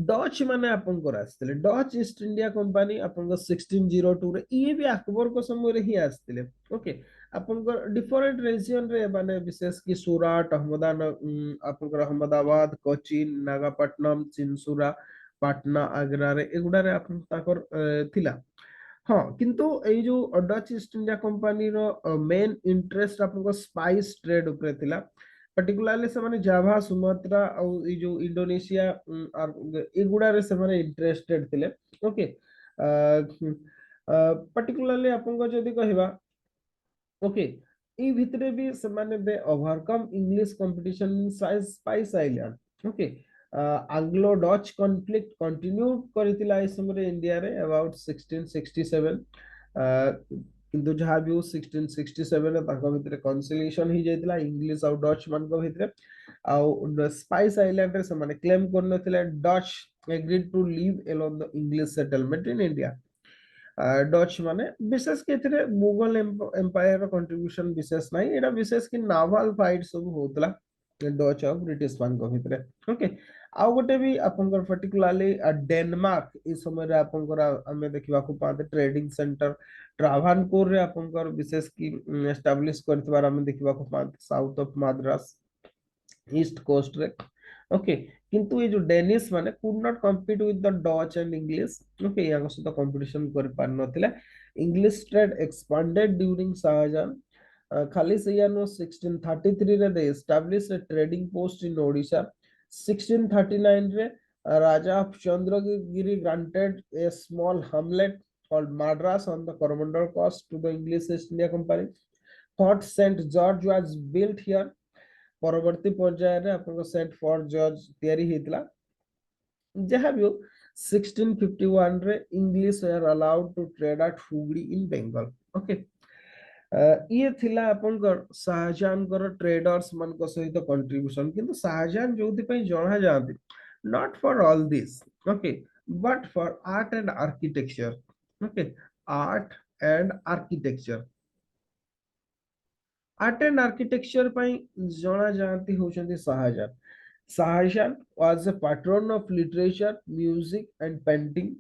डच माने आपनकर आस्तिले डच ईस्ट इंडिया कंपनी आपनकर 1602 रे ये भी अकबर को समय रे ही आस्तिले ओके आपनकर डिफरेंट रीजन रे माने विशेष की सूरत आपनकर अहमदाबाद कोचीन नागापट्टनम चिंसुरा पाटना आगरा रे एगुडा रे आपन ताकर थिला हाँ किंतु ए जो डच ईस्ट इंडिया कंपनी रो मेन इंटरेस्ट आपनकर स्पाइस ट्रेड ऊपर थिला पर्टिकुलरली से माने जावा सुमात्रा और ये जो इंडोनेशिया और एगुडा रे से माने इंटरेस्टेड थिले ओके पर्टिकुलरली आपन को जदी कहबा ओके ई भितरे भी से माने they overcome English competition in spice island okay Anglo Dutch conflict continued करथिला इस समय इंडिया रे अबाउट 1667 किंतु जहाँ भी 1667 ताको भितरे कॉन्सिलिएशन ही जाइतिला इंग्लिश और डच मान को भितरे आउ स्पाइस आइलैंड रे से माने क्लेम करनथिले Dutch agreed to leave alone the English settlement in India Dutch माने विशेष के एथिरे मुगल एम्पायर कंट्रीब्यूशन विशेष नाही एटा विशेष कि नावल फाइट सब होतला डच और ब्रिटिश मान को भितरे ओके आउ गोटे भी आपनकर पर्टिकुलरली डेनमार्क इस समय रे आपनकर हमें देखिबा को पाते ट्रेडिंग सेंटर ट्राभानकोर रे आपनकर विशेष की एस्टैब्लिश करथिबार हमें देखिबा को पाते south of Madras east coast रे ओके किंतु ये जो डेनिश माने could not compete with the Dutch and English okay याको सहित कंपटीशन कर पार नथिला English trade expanded during Shahjahan खाली से यानो 1633 रे they establish a trading post in Odisha 1639 रे राजा of Chandragiri granted a small hamlet called Madras on the Coromandel coast to the English East India Company. Fort St. George was built here परवर्ती पर्याय रे आपन sent for George तयारी हेतला जहां भी 1651 रे English were allowed to trade at Hooghly in Bengal okay ये थिला आपनकर शाहजहां कर ट्रेडर्स मन को सहित कंट्रीब्यूशन किंतु शाहजहां जोथि पई जणा जांती not for all this okay but for art and architecture okay art and architecture art and architecture ପାଇଁ ଜଣା ଯାଆନ୍ତି ହଉଛନ୍ତି Shah Jahan Shah Jahan was a patron of literature music and painting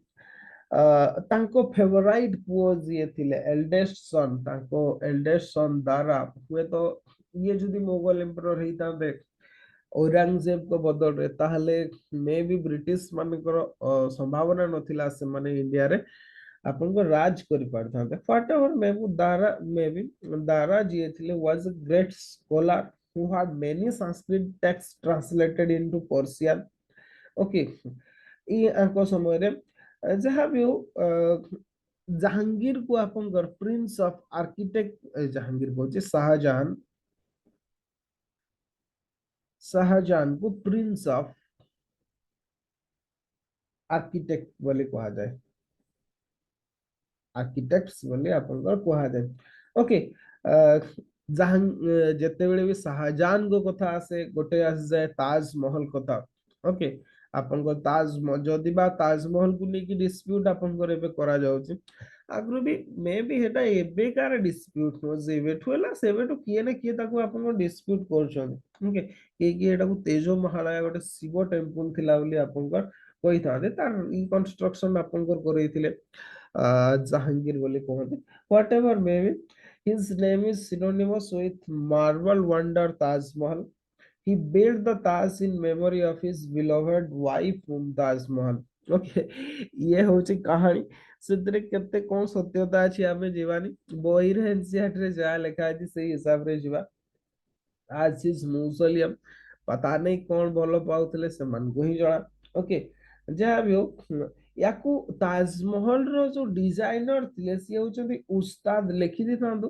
ତାଙ୍କ ଫେଭରାଇଟ ପୁଅ ଯିଏ ଥିଲେ ଏଲ୍ଡେଷ୍ଟ ସନ୍ ତାଙ୍କ ଏଲ୍ଡେଷ୍ଟ ସନ୍ ଦ୍ୱାରା ହୁଏତ ଇଏ ଯଦି ମୋଗଲ ଏମ୍ପରର ହେଇଥାନ୍ତେ ଔରଙ୍ଗଜେବଙ୍କ ବଦଳରେ ତାହେଲେ ମେ ବି ବ୍ରିଟିଶ ମାନଙ୍କର ସମ୍ଭାବନା ନଥିଲା ସେମାନେ ଇଣ୍ଡିଆରେ ଆପଣଙ୍କ ରାଜ କରିପାରିଥାନ୍ତେ ହ୍ୱାଟ ଏଭର ମେ ବି ଦାରା ଯିଏ ଥିଲେ was a great scholar who had many Sanskrit texts translated into Persian okay ये आंको समୟରେ ଯାହା ବି ହଉ ଜାହାଙ୍ଗୀର को ଆପଣଙ୍କର ପ୍ରିନ୍ସ ଅଫ ଆର୍କିଟେକ୍ଟ ଜାହାଙ୍ଗୀର କହୁଛି शाहजहां को प्रिंस ऑफ आर्किटेक्ट बोली कहा जाए आर्किटेक्ट्स बोली आपनकर कहा जाए ओके जहां जेतेबेले भी शाहजहां को कथा आसे गोटे आस जाए ताजमहल कथा ओके आपनकर जदि बा ताजमहल को लेकी डिस्प्यूट आपनकर एबे करा जाउची आगु भी मे भी हेटा एबे कार डिस्प्यूट हो जेबे ठुला सेबे तो किए ना किए ताको आपन डिस्प्यूट करछन ओके कि एटा को तेजो महालया गोटे शिव टेम्पल थिला बोली आपनकर कहि थाते तार ई कंस्ट्रक्शन आपनकर करैथिले Jahangir बोले कहते whatever may be his name is synonymous with marble wonder Taj Mahal he built the Taj in memory of his beloved wife Mumtaz Mahal okay ये होची कहानी ସେଥିରେ କେତେ କଣ ସତ୍ୟତା ଅଛି ଆମେ ଯିବାନି ବହିରେ ଏନସିଆରଟି ରେ ଯାହା ଲେଖା ଅଛି ସେଇ ହିସାବରେ ଯିବା आज इज म्यूजियम पता नहीं कौन ଭଲ ପାଉଥିଲେ ସେମାନଙ୍କୁ ହିଁ ଜଣା ଓକେ ଯାହା ବି ହଉ ୟାକୁ ତାଜମହଲ ର ଯୋଉ ଡିଜାଇନର ଥିଲେ ସିଏ ହଉଛନ୍ତି ଉସ୍ତାଦ ଲେଖି ଦେଇଥାନ୍ତୁ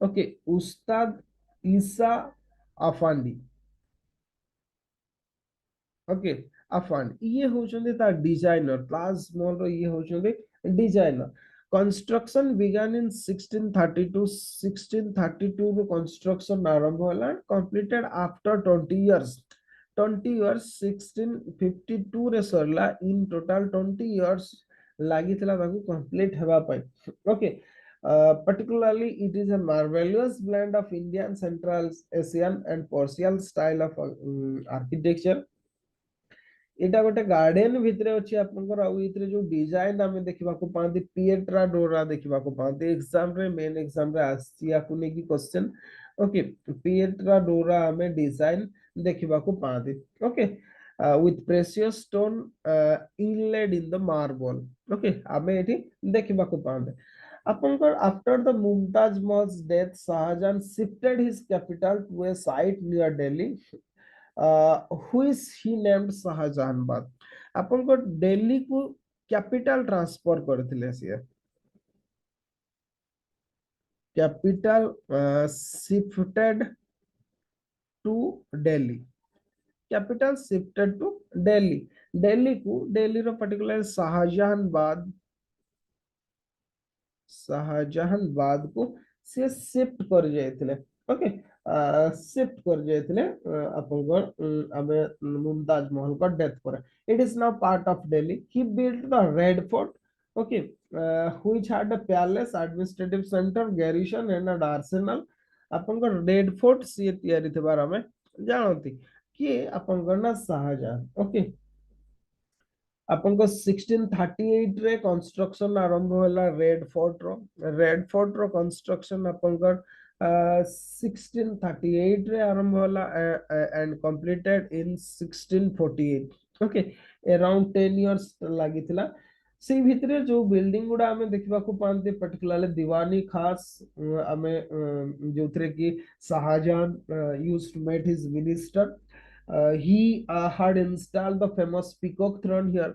ଓକେ ଉସ୍ତାଦ ईसा अफांडी ओके अफान ये होचंदे ता डिजाइनर ताजमहल रो ये होचंदे डिजाइनर कंस्ट्रक्शन बिगन इन 1632 1632 रो कंस्ट्रक्शन आरंभ होला कंप्लीटेड आफ्टर 20 इयर्स 20 इयर्स 1652 रे सरला इन टोटल 20 इयर्स लागितला ताकू कंप्लीट हेबा पई okay particularly it is a marvelous blend of Indian Central Asian and Persian style of architecture एटा गोटे गार्डन भितरे अछि आपनकर आ इतरे जो डिजाइन हमें देखिबा को पांती पिएट्रा डोरा देखिबा को पांती एग्जाम रे मेन एग्जाम रे आसी आपु ने की क्वेश्चन ओके पिएट्रा डोरा हमें डिजाइन देखिबा को पांती okay with precious stone inlaid in the marble okay हमें एठी देखिबा को पांते आपनकर after the Mumtaz Mahal's death Shah Jahan shifted his capital to a site near Delhi which he named Shahjahanabad अपन को दिल्ली को कैपिटल ट्रांसफर करथिले सिए capital shifted to Delhi capital shifted to Delhi Delhi को दिल्ली रो पर्टिकुलर शाहजहानबाद को से शिफ्ट कर जायथिले ओके शिफ्ट कर जायथिले अपन अबे मुमताज महल का डेथ पर it is now part of Delhi he built the red fort okay which had a palace, administrative center, garrison and an arsenal. आपनकर red fort सी तैयारी थिबार हमें जानती कि आपनकर ना शाहजहां ओके आपनको 1638 रे कंस्ट्रक्शन आरंभ होला रेड फोर्ट रो कंस्ट्रक्शन आपनकर 1638 रे आरंभ होला and completed in 1648 okay around 10 years लागिथिला से भितरे जो बिल्डिंग गुडा हमें देखबा को पांते पर्टिकुलरली दीवानी खास हमें जोथरे की Shahjahan used to meet his minister he had installed the famous peacock throne here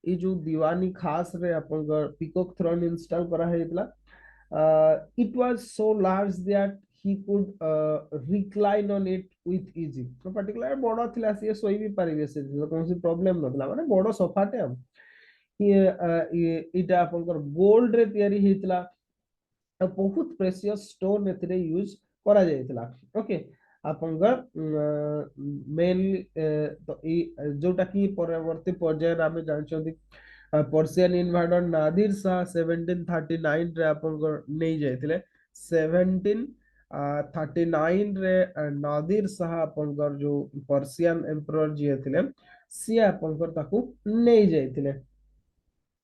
ये जो दीवानी खास रे आपनकर peacock throne install करा हेतला it was so large that he could recline on it with easy तो पर्टिकुलर बड़ थिला से सोई भी परिबे से कौन सी प्रॉब्लम नथला माने बड़ सोफाटे हम ये इटा आपनकर गोल्ड रे तयारी हेतला बहुत प्रेशियस स्टोन एथिरे यूज करा जायतला ओके आपनकर मेनली तो जोटा की परवर्ती पर्याय आमे जानछोदी पर्शियन इन्वाडर नादिर शाह 1739 रे आपनकर नै जायतिले 1739 रे नादिर शाह आपनकर जो पर्शियन एम्परर जी थिले सी आपनकर ताकू नै जायतिले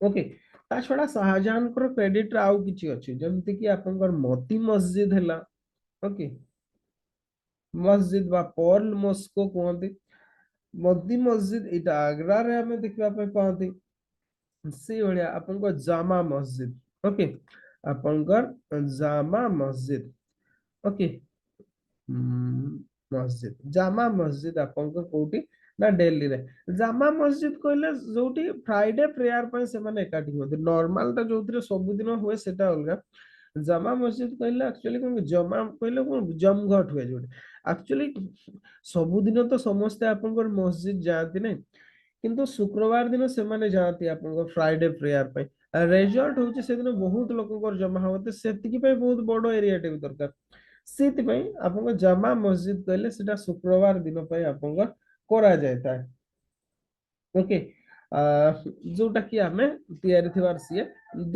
ओके ता छडा शाहजहां को क्रेडिट आउ किछि अछि जेमति कि आपनकर मोती मस्जिद हैला ओके मस्जिद बा पर्ल मस्को कहते मोती मस्जिद इटा आग्रा रे हमें देखबा पे पाती से भलिया आपनकर जामा मस्जिद ओके आपनकर जामा मस्जिद ओके मस्जिद जामा मस्जिद आपनकर कोठी ना दिल्ली रे जामा मस्जिद कहले जोटी फ्राइडे प्रेयर पे से माने एकाठी होते नॉर्मल ता जोथरे सब दिन हुए सेटा अलगा जामा मस्जिद कहले एक्चुअली कोन जमा कहले कोन जमघट हुए जोटे एक्चुअली सब दिन तो समस्त आपनकर मस्जिद जाती नै किंतु शुक्रवार दिन से माने जाती आपनकर फ्राइडे प्रेयर पे रिजल्ट होची से दिन बहुत लोककर जमा होते सेतिकी पे बहुत बड़ एरिया टे दरकार सेति पे आपनकर जामा मस्जिद कहले सेटा शुक्रवार दिन पे आपनकर करा जायता है ओके जोटा कि आमे तैयारी थिबार सिए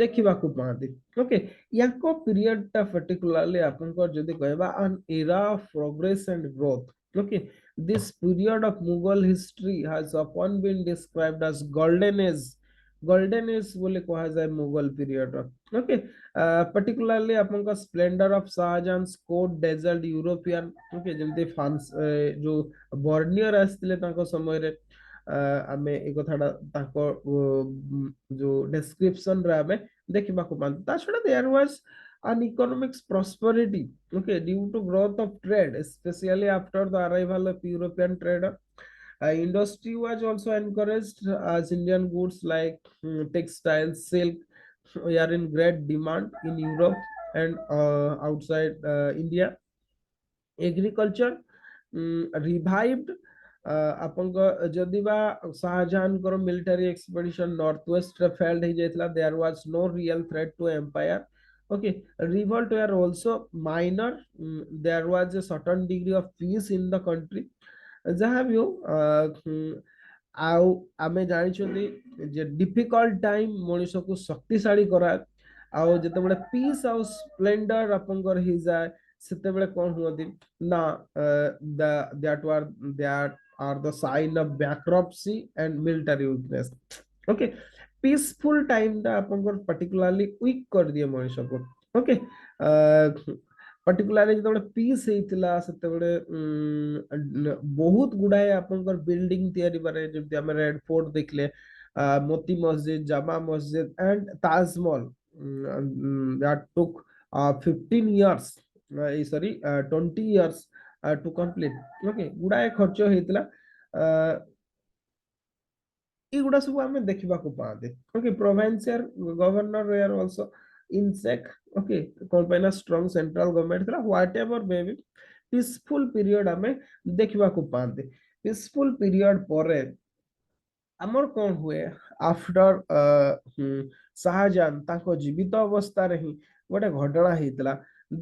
देखिबा को पाती ओके याको पीरियड टा पर्टिकुलरली आपनकर जदी कहबा an era of progress and growth okay this period of Mughal history has often been described as golden age बोले कहा जाए मुगल पीरियड ओके पर्टिकुलरली आपनका splendour of Shah Jahan's court desert European okay जेमते फ्रांस जो बर्नियर आस्तिले ताको समय रे आमे ए कथाडा ताको जो डिस्क्रिप्शन रे आमे देखिबा को पान ता छडा there was an economics prosperity okay due to growth of trade especially after the arrival of European trader industry was also encouraged as Indian goods like textiles silk are in great demand in Europe and outside India agriculture revived आपनका जदि बा शाहजहां को military expedition north west रे failed हो जायतला there was no real threat to empire okay revolt were also minor there was a certain degree of peace in the country ଯାହା ବି ହଉ ଆଉ ଆମେ ଜାଣିଛନ୍ତି ଯେ ଡିଫିକଲ୍ଟ ଟାଇମ ମଣିଷକୁ ଶକ୍ତିଶାଳୀ କରାଏ ଆଉ ଯେତେବେଳେ ପିସ୍ ଆଉ ସ୍ପ୍ଲେଣ୍ଡର ଆପଣଙ୍କର ହେଇଯାଏ ସେତେବେଳେ କଣ ହୁଅନ୍ତି ନା that are the sign of bankruptcy and military weakness okay peaceful time ଟା ଆପଣଙ୍କର particularly weak କରିଦିଏ ମଣିଷକୁ okay पर्टिकुलरली जेतेबेले पीस हेतिला सेतेबेले बहुत गुडाए आपनकर बिल्डिंग तयारी बारे जेमति हम रेड फोर्ट देखले Moti Masjid Jama Masjid and Taj Mahal that took 15 years sorry 20 years to complete okay गुडाए खर्च हेतिला एगुड़ा सब आमे देखिबा को पाते okay provincial governor were also in check okay कंपाइना स्ट्रांग सेंट्रल गवर्नमेंट थला whatever may be peaceful period आमे देखिबा को पाते पीसफुल पीरियड परे हमर कोन हुए आफ्टर शाहजहां ताको जीवित अवस्था रे ही गोटे घटना हेतला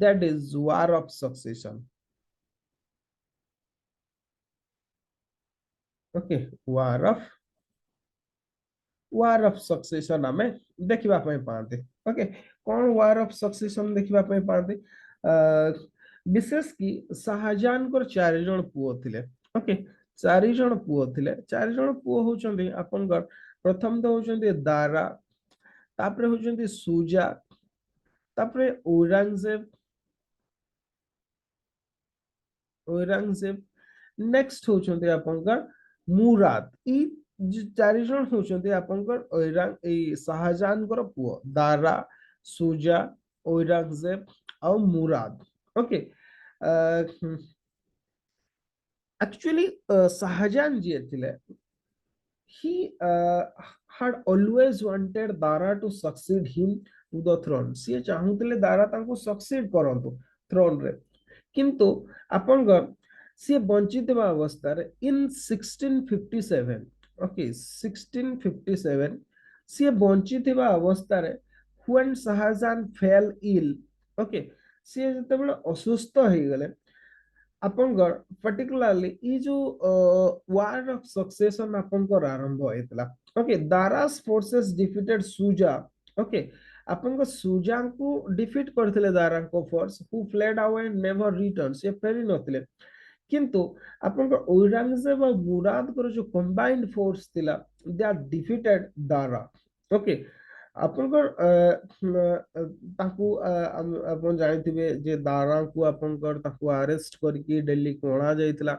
that is war of succession okay war of war of succession आमे देखिबा पई पाते। ओके, कौन वार ऑफ सक्सेशन देखिबा पई पाते? विशेष की शाहजहां को चारि जण पुओ थिले। ओके, चारि जण पुओ थिले। चारि जण पुओ होचंदी आपनकर प्रथम तो होचंदी दारा, तापरे होचंदी सुजा, तापरे औरंगजेब, औरंगजेब नेक्स्ट होचंदी आपनकर मुराद। ई चारि जण होचंदी आपनकर औरंग ए शाहजहां को पुओ दारा, सुजा, औरंगजेब और मुराद। ओके, एक्चुअली शाहजहां जी थिले, he had always wanted Dara to succeed him to the throne। सी चाहूले दारा तांको सक्सीड करंतु थ्रोन रे, किंतु आपनकर सी वंचित अवस्था रे इन 1657। ओके, 1657 सी वंचित अवस्था रे when Shah Jahan fell ill। Okay, सी जते असुस्थ हो गले आपनकर पर्टिकुलरली ई जो वार ऑफ सक्सेशन आपनकर आरंभ होइतला। ओके, दारास फोर्सेस डिफीटेड सुजा। ओके, आपनकर सुजा को डिफीट करथिले दारा को force who fled away never return, से फेरी नथिले। किंतु आपनकर औरंगजेब और मुराद को जो कंबाइंड फोर्स थिला they are defeated Dara. Okay, आपनकर ताकू अपन जानिथिबे जे दारा को आपनकर ताकू अरेस्ट करके दिल्ली को अणा जाइतला।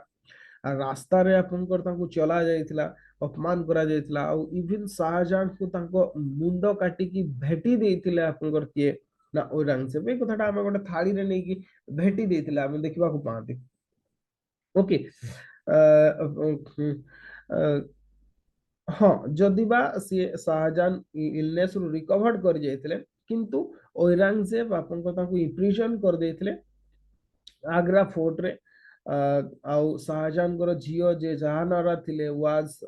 रास्ता रे आपनकर ताकू चला जाइतला, अपमान करा जाइतला और इवन शाहजहां को ताको मुंडो काटी की भेटी देइतिले आपनकर के ना औरंगजेब। ए कथाटा हम गोटे थाली रे नै की भेटी देइतिला हम देखिबा को पाते। ओके, हाँ जदि बा सी शाहजहां इलनेस रु रिकवर्ड कर जाइतले, किंतु औरंगजेब आपन को ताको इम्प्रिजन कर देइतले आग्रा फोर्ट रे। आउ शाहजहां को झियो जे जहानारा थिले वाज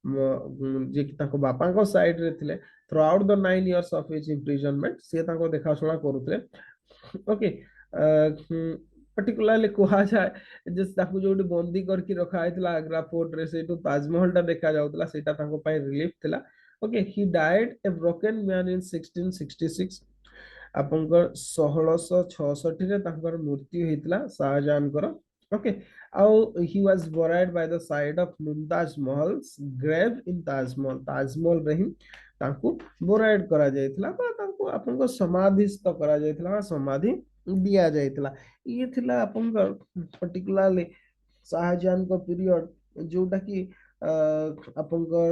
जे कि ताको बापा को साइड रे थिले through out the 9 years of his imprisonment, से ताको देखा सुना करूतले। ओके, पर्टिकुलरली कहा जाए जे ताकू जोटी बंदी करके रखा हैतला आग्रा फोर्ट रे, सेटू ताजमहल टा देखा जाउतला, सेटा ताको पाई रिलीफ थिला। Okay, he died A broken man in 1666। आपनकर 1666 रे तांकर मृत्यु हेतला शाहजहां कर। ओके, आउ he was buried by the side of Mumtaz Mahal's grave in Taj Mahal. Taj Mahal रे ही तांको बोराइड करा जायतला बा तांको आपनको समाधिस्थ करा जायतला, समाधि दिया जायतला। ये थिला आपनकर पर्टिकुलरली शाहजहां को पीरियड जोटा कि आपनकर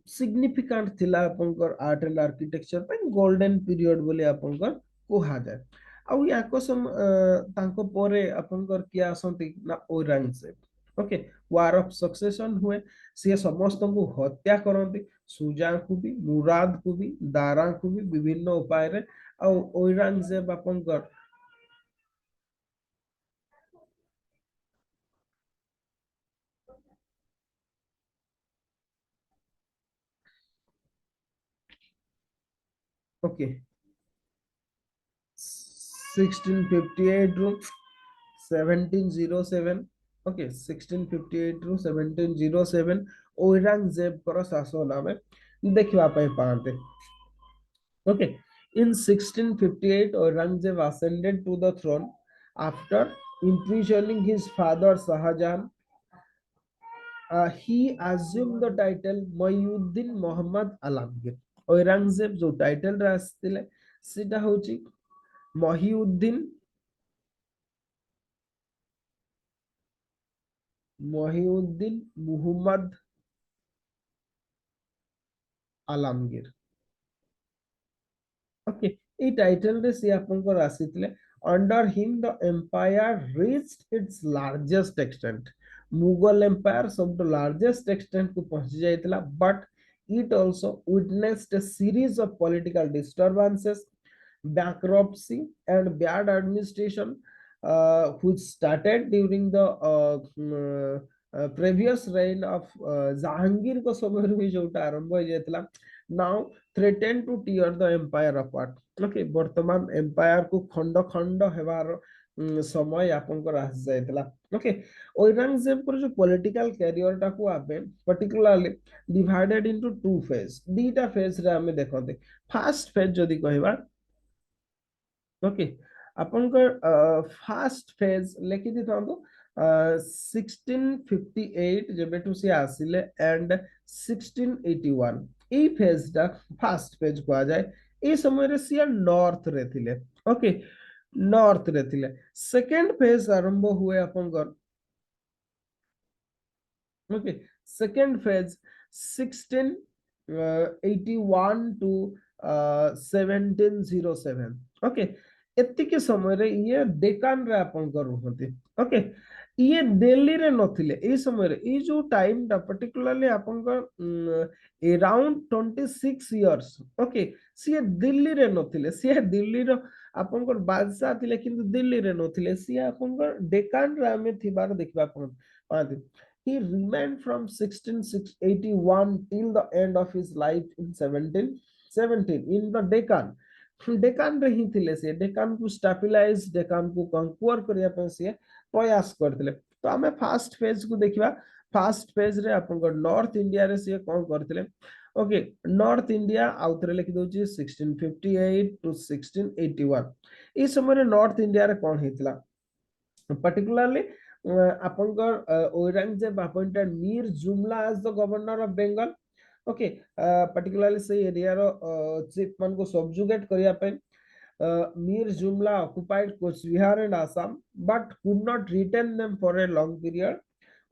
सिग्निफिकेंट थिला आपनकर आर्ट एंड आर्किटेक्चर पे गोल्डन पीरियड बोले आपनकर कोहा जाए। आउ याको सम तांको परे आपनकर किया आसंती ना Aurangzeb. Okay, war of succession हुए, से समस्त को हत्या करंती, सुजा को भी, मुराद को भी, दारा को भी विभिन्न उपाय रे। आउ औरंगजेब आपनकर ओके 1658 ରୁ 1707। ओके, 1658 ରୁ 1707 औरंगजेब कर शासन आमे देखिबा पई पाते। Okay, in 1658 Aurangzeb ascended to the throne after imprisoning his father Shahjahan। he assumed the title Mayuddin Muhammad Alamgir। Aurangzeb जो टाइटल रे आस्तिले सेटा होची महिउद्दीन महिउद्दीन मुहम्मद आलमगीर। ओके, এই টাইটেল রে সে আপনकर আসিতলে under him the empire reached its largest extent। Mughal empire सब लार्जेस्ट एक्सटेंट को पहुंच जाइतला, but it also witnessed a series of political disturbances, bankruptcy and bad administration which started during the previous reign of Jahangir को समय रे जोटा आरंभ हो जाइतला। now threatened to tear the empire apart। Okay, वर्तमान एम्पायर को खंड खंड हेबार समय आपनकर आस जायतला ओके औरंगजेब को जो पॉलिटिकल कैरियर टा को आपे particularly divided into two phase दीटा फेज रे हमें देखते फास्ट फेज जदी कहबा ओके आपनकर फास्ट फेज लिखि दिथांतो 1658 जेबेटू से आसिले एंड 1681 ई फेज टा फास्ट फेज को आ जाए ए समय रे सिया नॉर्थ रे थिले ओके नॉर्थ रे थिले सेकंड फेज आरंभ हुए आपनकर okay second phase 1681 to 1707 okay एतिके समय रे ये डेकान रे आपनकर रुहते ओके ये दिल्ली रे नथिले ए समय रे ए जो टाइम टा पर्टिकुलरली आपनकर अराउंड 26 इयर्स ओके सिए दिल्ली रे नथिले सिए दिल्ली रो आपनकर बादशाह थिले किंतु दिल्ली रे नथिले सिए आपनकर डेकान रे हमें थिबार देखबा पाते he remained from 1681 till the end of his life in 1717 in the Deccan. Deccan रे ही थिले से डेकान को स्टेबलाइज डेकान को कंक्वर करिया पे से प्रयास करथिले तो हमें फास्ट फेज को देखिबा फास्ट फेज रे आपन नॉर्थ इंडिया रे से कोन करथिले ओके नॉर्थ इंडिया आउथरे लिखि दोची 1658 टू 1681 ई समय रे नॉर्थ इंडिया रे कोन हेतला particularly Aurangzeb appointed Mir Jumla as the governor of Bengal. Okay, particularly say area chief man ko subjugate kariya pai. Mir Jumla occupied Coach Bihar and Assam, but could not retain them for a long period.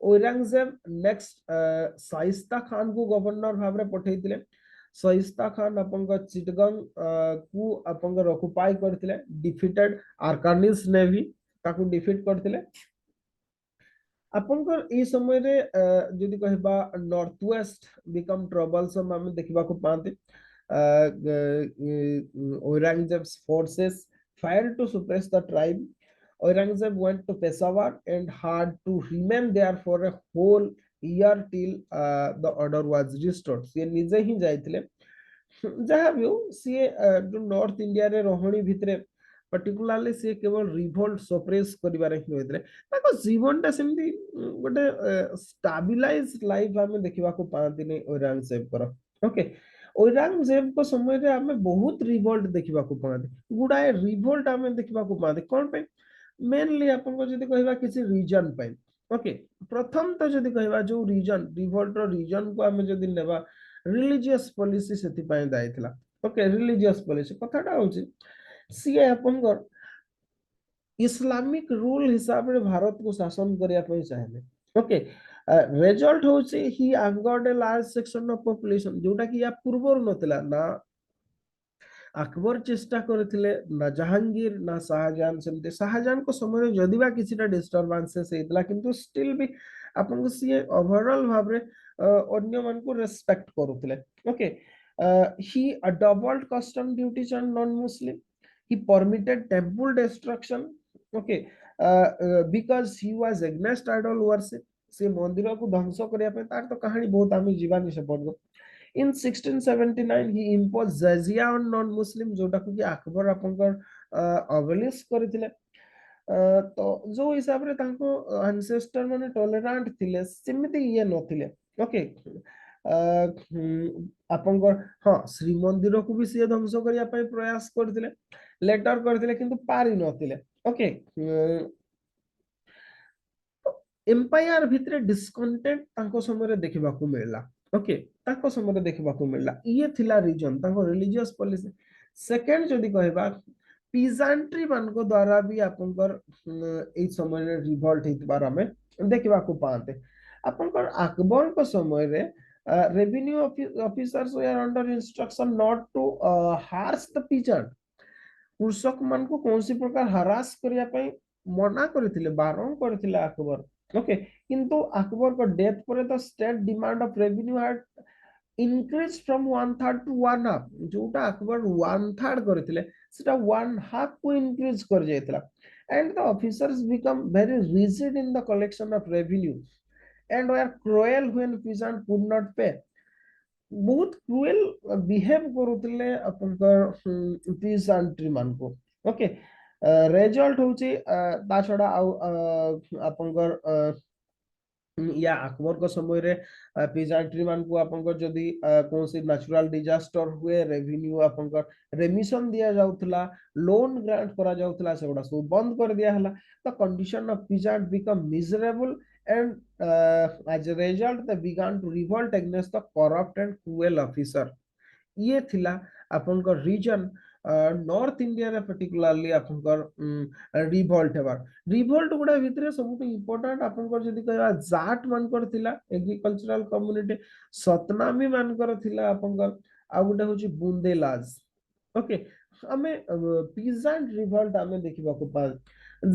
Aurangzeb next Shaista Khan को governor भाव रे पठेई थिले शाइस्ता खान आपनका चिटगंग को आपनका occupy करथिले defeated आर्कानिस navy ताकू defeat करथिले आपनकर ए समय रे जदि कहबा नॉर्थ वेस्ट बिकम ट्रबलसम हम देखबा को पाते Aurangzeb's forces failed to suppress the tribe. Aurangzeb went to Peshawar and had to remain there for a whole year till the order was restored. से निजे ही जाइथिले जहाँ भी हो सी जो नॉर्थ इंडिया रे रोहणी भितरे पर्टिकुलरली सी केवल रिवोल्ट सप्रेस करिबारे ही होइतले ताको जीवनटा सेमती गोटे स्टेबलाइज लाइफ हमें देखिबा को पांति नै औरंगजेब कर ओके औरंगजेब को समय रे हमें बहुत रिवोल्ट देखिबा को पांति गुडाए रिवोल्ट हमें देखिबा को पांति कोन पे मेनली अपन को जदी कहबा किसी रीजन पे ओके प्रथम तो जदी कहबा जो रीजन रिवोल्ट रो रीजन को हमें जदी नेबा रिलीजियस पॉलिसी सेति पाए दाइतला ओके रिलीजियस पॉलिसी कथाटा होची सीए अपन इस्लामिक रूल हिसाब रे भारत को शासन करिया पई चाहेले ओके रिजल्ट होची he angered a large section of population जोटा कि या पूर्व नतला ना अकबर चेष्टा करथिले ना जहांगीर ना शाहजहां सेमते शाहजहां को समय जदिबा किछिटा डिस्टरबेंसेस हेतला किंतु स्टिल भी आपन को सी ओवरऑल भाव रे अन्य मन को रेस्पेक्ट करूथिले okay he doubled custom duties on non Muslim he permitted temple destruction okay because he was against idol worship से मंदिर को ध्वंस करिया पे तार तो कहानी बहुत आमी जीवानी से पढ़ in 1679 he imposed jizya on non muslim जोटा कि अकबर आपनकर अबलिश करथिले तो जो हिसाब रे तांको एंसेस्टर माने टॉलरेंट थिले सेमिति ये नथिले ओके आपनकर हां श्री मंदिर को भी से ध्वंस करिया पे प्रयास करथिले लेटर करथिले किंतु पारि नथिले ओके एम्पायर भितरे डिस्कंटेंट तांको समय रे देखिबा को मिलला ओके तांको समय रे देखिबा को मिलला ये थिला रीजन तांको रिलीजियस पॉलिसी सेकंड जदी कहबा पीजेंट्री मान को द्वारा भी आपनकर ए समय रे रिवोल्ट हितबार हमें देखिबा को पाते आपनकर अकबर को समय रे revenue officers were under instruction not to harass the peasant कृषक मान को कौन सी प्रकार हरास करिया पई मना करथिले बारण करथिले अकबर ओके किंतु अकबर को डेथ पर the state demand of revenue had increase from 1/3 to 1/2 जोटा अकबर 1/3 करथिले सेटा 1/2 को इंक्रीज कर जायतला and the officers become very rigid in the collection of revenue and were cruel when peasant could not pay बहुत क्रूएल बिहेव करूतिले अपनकर peasantry मान को ओके रेजल्ट होची ता छड़ा आपंकर या अकबर को समय रे पीजांट्री मान को आपंकर जदी कौन सी नेचुरल डिजास्टर हुए रेवेन्यू आपंकर रेमिशन दिया जाउतला लोन ग्रांट करा जाउतला सेगुडा सब बंद कर दिया हला the condition of peasant become miserable and as a result they began to revolt against the corrupt and cruel officer ये थिला आपनकर रीजन नॉर्थ इंडिया रे पर्टिकुलरली आपनकर रिवोल्ट हेबार रिवोल्ट गुडा भितरे सबुठ इंपोर्टेंट आपनकर जदी कहबा जाट मानकर थिला एग्रीकल्चरल कम्युनिटी सतनामी मानकर थिला आपनकर आ गुडा होची बुंदेलाज ओके हमें पीजेंट रिवोल्ट हमें देखिबा को पा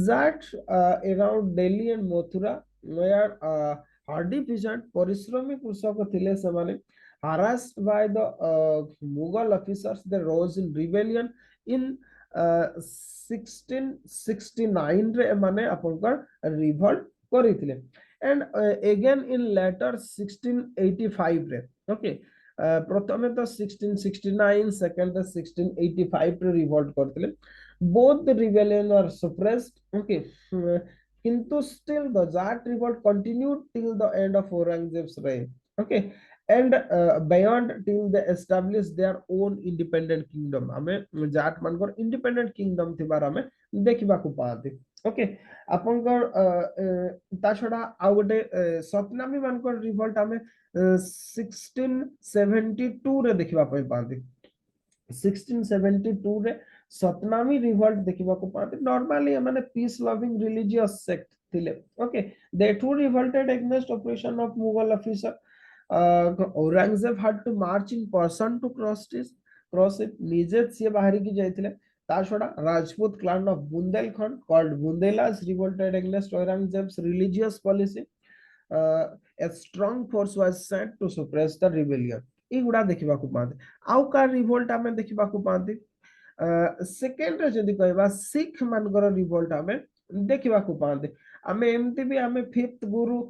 Jat around Delhi and Mathura were hardy peasant परिश्रमी कृषक थिले से माने harassed by the Mughal officers, they rose in rebellion in 1669 रे माने आपनकर रिवोल्ट करिथिले एंड अगेन इन लेटर 1685 रे ओके प्रथमे तो 1669 सेकंड तो 1685 रे रिवोल्ट करथिले both the rebellion were suppressed okay किंतु still the Jat revolt continued till the end of Aurangzeb's reign okay and beyond till they establish their own independent kingdom हमें जाट मानकर independent kingdom थिबार हमें देखिबा को पाते ओके आपनकर ता छडा आ गोटे सतनामी मानकर रिवोल्ट हमें 1672 रे देखिबा पय पाते 1672 रे सतनामी रिवोल्ट देखिबा को पाते नॉर्मली माने पीस लविंग रिलीजियस सेक्ट थिले okay they too revolted against oppression of Mughal officer Aurangzeb had to march in person to cross it निजे से बाहरी की जाइथिले ता छडा Rajput clan of Bundelkhand called Bundelas revolted against Aurangzeb's religious policy a strong force was sent to suppress the rebellion एगुडा देखिबा को पाते आउ का रिवोल्ट हमें देखिबा को पाते सेकेंड रे जदी कहबा सिख मानकर रिवोल्ट हमें देखिबा को पाते हमें एमती भी हमें फिफ्थ गुरु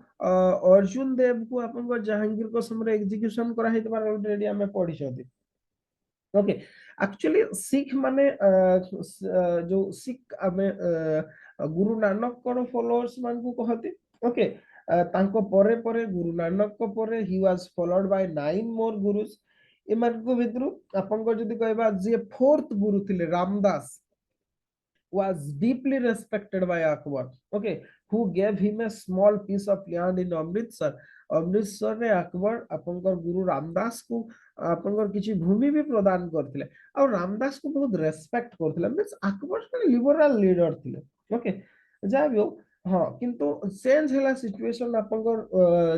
अर्जुन देव को अपन को जहांगीर को समय एग्जीक्यूशन करा हेत बार ऑलरेडी हमें पढ़ी छथि ओके एक्चुअली सिख माने जो सिख हमें गुरु नानक को फॉलोअर्स मान को कहते ओके तांको परे परे गुरु नानक को परे he was followed by 9 more guru's एमान को भितरु अपन को जदी कहबा जे फोर्थ गुरु थिले Ramdas was deeply respected by Akbar, okay, who gave him a small piece of land in Amritsar. Amritsar रे अकबर आपनकर गुरु रामदास को आपनकर किछि भूमि भी प्रदान करथिले और रामदास को बहुत रेस्पेक्ट करथिले मींस अकबर लिबरल लीडर थिले ओके जा भी हो हां किंतु चेंज हैला सिचुएशन आपनकर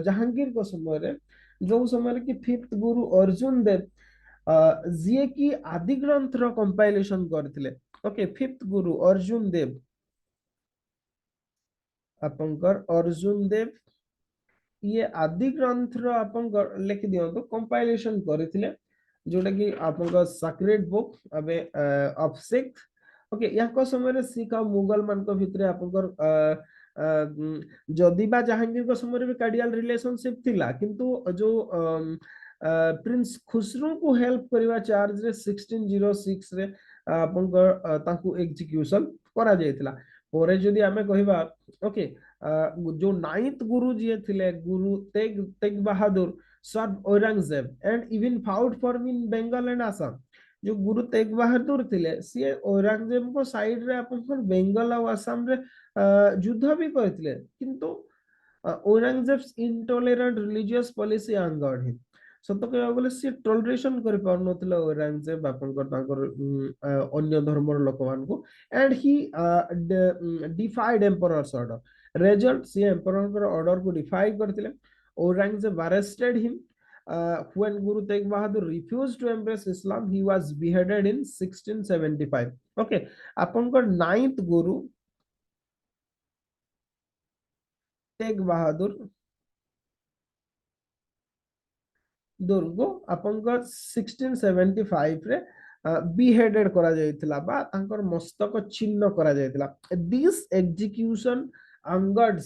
जहांगीर को समय रे जो समय रे कि फिफ्थ गुरु अर्जुन देव जिए की आदि ग्रंथ रो कंपाइलेशन करथिले ओके फिफ्थ गुरु अर्जुन देव आपनकर अर्जुन देव ये आदि ग्रंथ रो आपनकर लिख दियंतो कंपाइलेशन करथिले जोटा कि आपनकर सैक्रेड बुक अबे ऑफ सिक्स ओके याको समय रे सिख और मुगल मान को भितरे आपनकर जदी बा जहांगीर को समय रे भी कार्डियल रिलेशनशिप थिला किंतु जो प्रिंस खुसरो को हेल्प करबा चार्ज रे 1606 रे आपनकर ताकू एग्जीक्यूशन करा जायतिला पोरे जदी हमें कहिबा ओके जो नाइन्थ गुरु जी थिले गुरु तेग बहादुर सर्व Aurangzeb and even fought for in Bengal and Assam जो गुरु तेग बहादुर थिले सी औरंगजेब को साइड रे आपन बंगाल और आसाम रे युद्ध भी करथिले किंतु Aurangzeb's intolerant religious policy angered him सत कहबा बोले सी टॉलरेशन कर पार नथिला औरंगजेब आपनकर तांकर अन्य धर्मर लोक मान को and he defied emperor's order result सी एम्परर ऑर्डर को डिफाई करथिले Aurangzeb arrested him when Guru Tegh Bahadur refused to embrace Islam he was beheaded in 1675 okay आपनकर नाइन्थ गुरु तेग बहादुर दुर्गो आपनकर 1675 रे beheaded करा जायतिला बा तांकर मस्तक छिन्न करा जायतिला दिस एग्जीक्यूशन अंगर्ड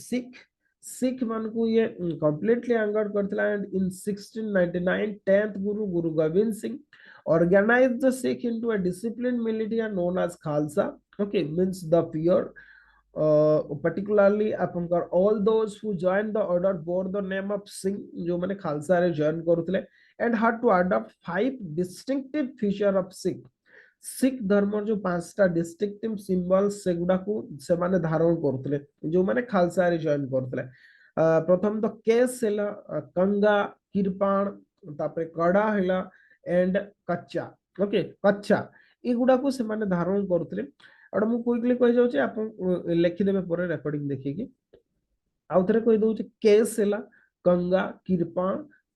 सिख मान को ये completely अंगर्ड करथिला and in 1699 10th Guru Guru Govind Singh organized the Sikh into a disciplined militia known as Khalsa Okay, means the peer, particularly ଆପଣଙ୍କର all those who joined the order bore the name of Singh, ଯୋଉମାନେ ଖାଲସାରେ join କରୁଥିଲେ, and had to adopt 5 distinctive feature of Sikh. ଶିଖ ଧର୍ମର ଯୋଉ 5ଟା ଡିଷ୍ଟିଂକ୍ଟିଭ symbol ସେଗୁଡାକୁ ସେମାନେ ଧାରଣ କରୁଥିଲେ ଯୋଉମାନେ ଖାଲସାରେ ଜଏନ କରୁଥିଲେ। ପ୍ରଥମ ତ କେସ୍ ହେଲା, କଙ୍ଗା, କିରପାଣ, ତାପରେ କଡା ହେଲା ଏଣ୍ଡ କଚ୍ଚା। ଓକେ, କଚ୍ଚା ଏଗୁଡାକୁ ସେମାନେ ଧାରଣ କରୁଥିଲେ। ଆଉ ମୁଁ କୁଇକଲି କହିଯାଉଛି, ଆପଣ ଲେଖିଦେବେ ପରେ ରେକର୍ଡିଂ ଦେଖିକି। ଆଉ ଥରେ କହିଦଉଛି, କେସ୍ ହେଲା कंगा, किरपाण,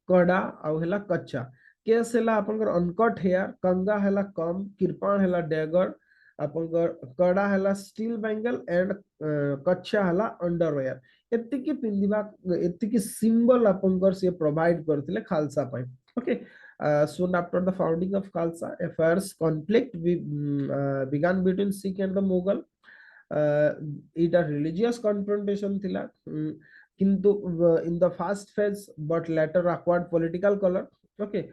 कड़ा आउ हेला कच्चा। केस हेला आपनकर अनकट हेयर, कंगा हेला कम, किरपाण हेला डैगर, आपनकर कड़ा हेला स्टील बैंगल एंड कच्चा हेला अंडरवेयर। एतिकी पिंदिबा, एतिकी सिंबल आपनकर से प्रोवाइड करथिले खालसा पय। Okay, soon after the founding of Khalsa, a fierce conflict began between Sikh and the Mughal. এটা religious confrontation thila, কিন্তু in the first phase but later acquired political color. Okay,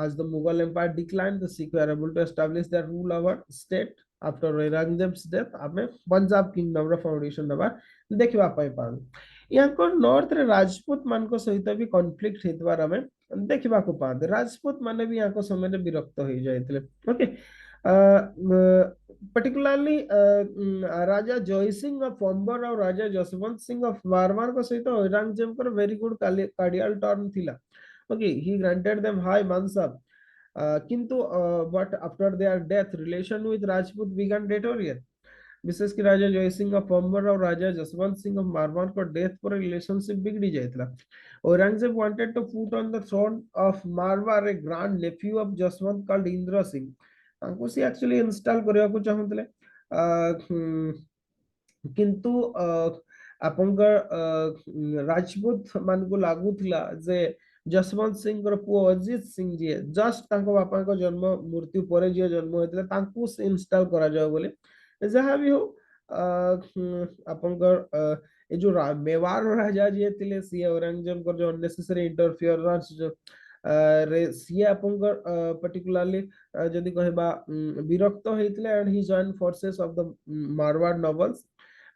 as the Mughal empire declined, the Sikh were able to establish their rule over state after Aurangzeb's death। ଆମେ Punjab kingdom ର foundation दबा देखिबा पाई पान। याको north रे राजपूत मान को सहित भी कॉन्फ्लिक्ट हेतबार हमें देखिबा को पाते। राजपूत माने भी याको समय रे विरक्त हो जायतिले। ओके, particularly राजा जय सिंह ऑफ अंबर और राजा जसवंत सिंह ऑफ मारवाड़ को सहित औरंगजेब पर वेरी गुड कार्डियल टर्म थिला। Okay, he granted them high mansab, किंतु but after their death relation with Rajput began deteriorate। विशेष कि राजा जय सिंह ऑफ अंबर और राजा जसवंत सिंह ऑफ मारवाड़ को डेथ पर रिलेशनशिप बिगड़ी जायतिला। Aurangzeb wanted to put on the throne of Marwar a grand nephew of Jaswant called Indra Singh। ତାଙ୍କୁ ସେ actually install କରିବାକୁ ଚାହୁଁଥିଲେ, କିନ୍ତୁ ଆପଣଙ୍କର ରାଜପୁତ ମାନଙ୍କୁ ଲାଗୁଥିଲା ଯେ ଯଶବନ୍ତ ସିଂଙ୍କର ପୁଅ ଅଜିତ ସିଂ ଯିଏ ଜଷ୍ଟ ତାଙ୍କ ବାପାଙ୍କ ଜନ୍ମ ମୃତ୍ୟୁ ପରେ ଯିଏ ଜନ୍ମ ହୋଇଥିଲେ ତାଙ୍କୁ ସେ ଇନଷ୍ଟଲ କରାଯାଉ ବୋଲି। ଯାହା ବି ହଉ, ଆପଣଙ୍କର ଏ ଯୋଉ ମେୱାର ରାଜା ଯିଏ ଥିଲେ ସିଏ ଔରଙ୍ଗଜେବଙ୍କର ଯୋଉ ଅନନେସେସରି ଇଣ୍ଟରଫିୟରାନ୍ସ ରେ ସିଏ ଆପଣଙ୍କର particularly ଯଦି କହିବା ବିରକ୍ତ ହେଇଥିଲେ and he joined forces of the Marwar nobles।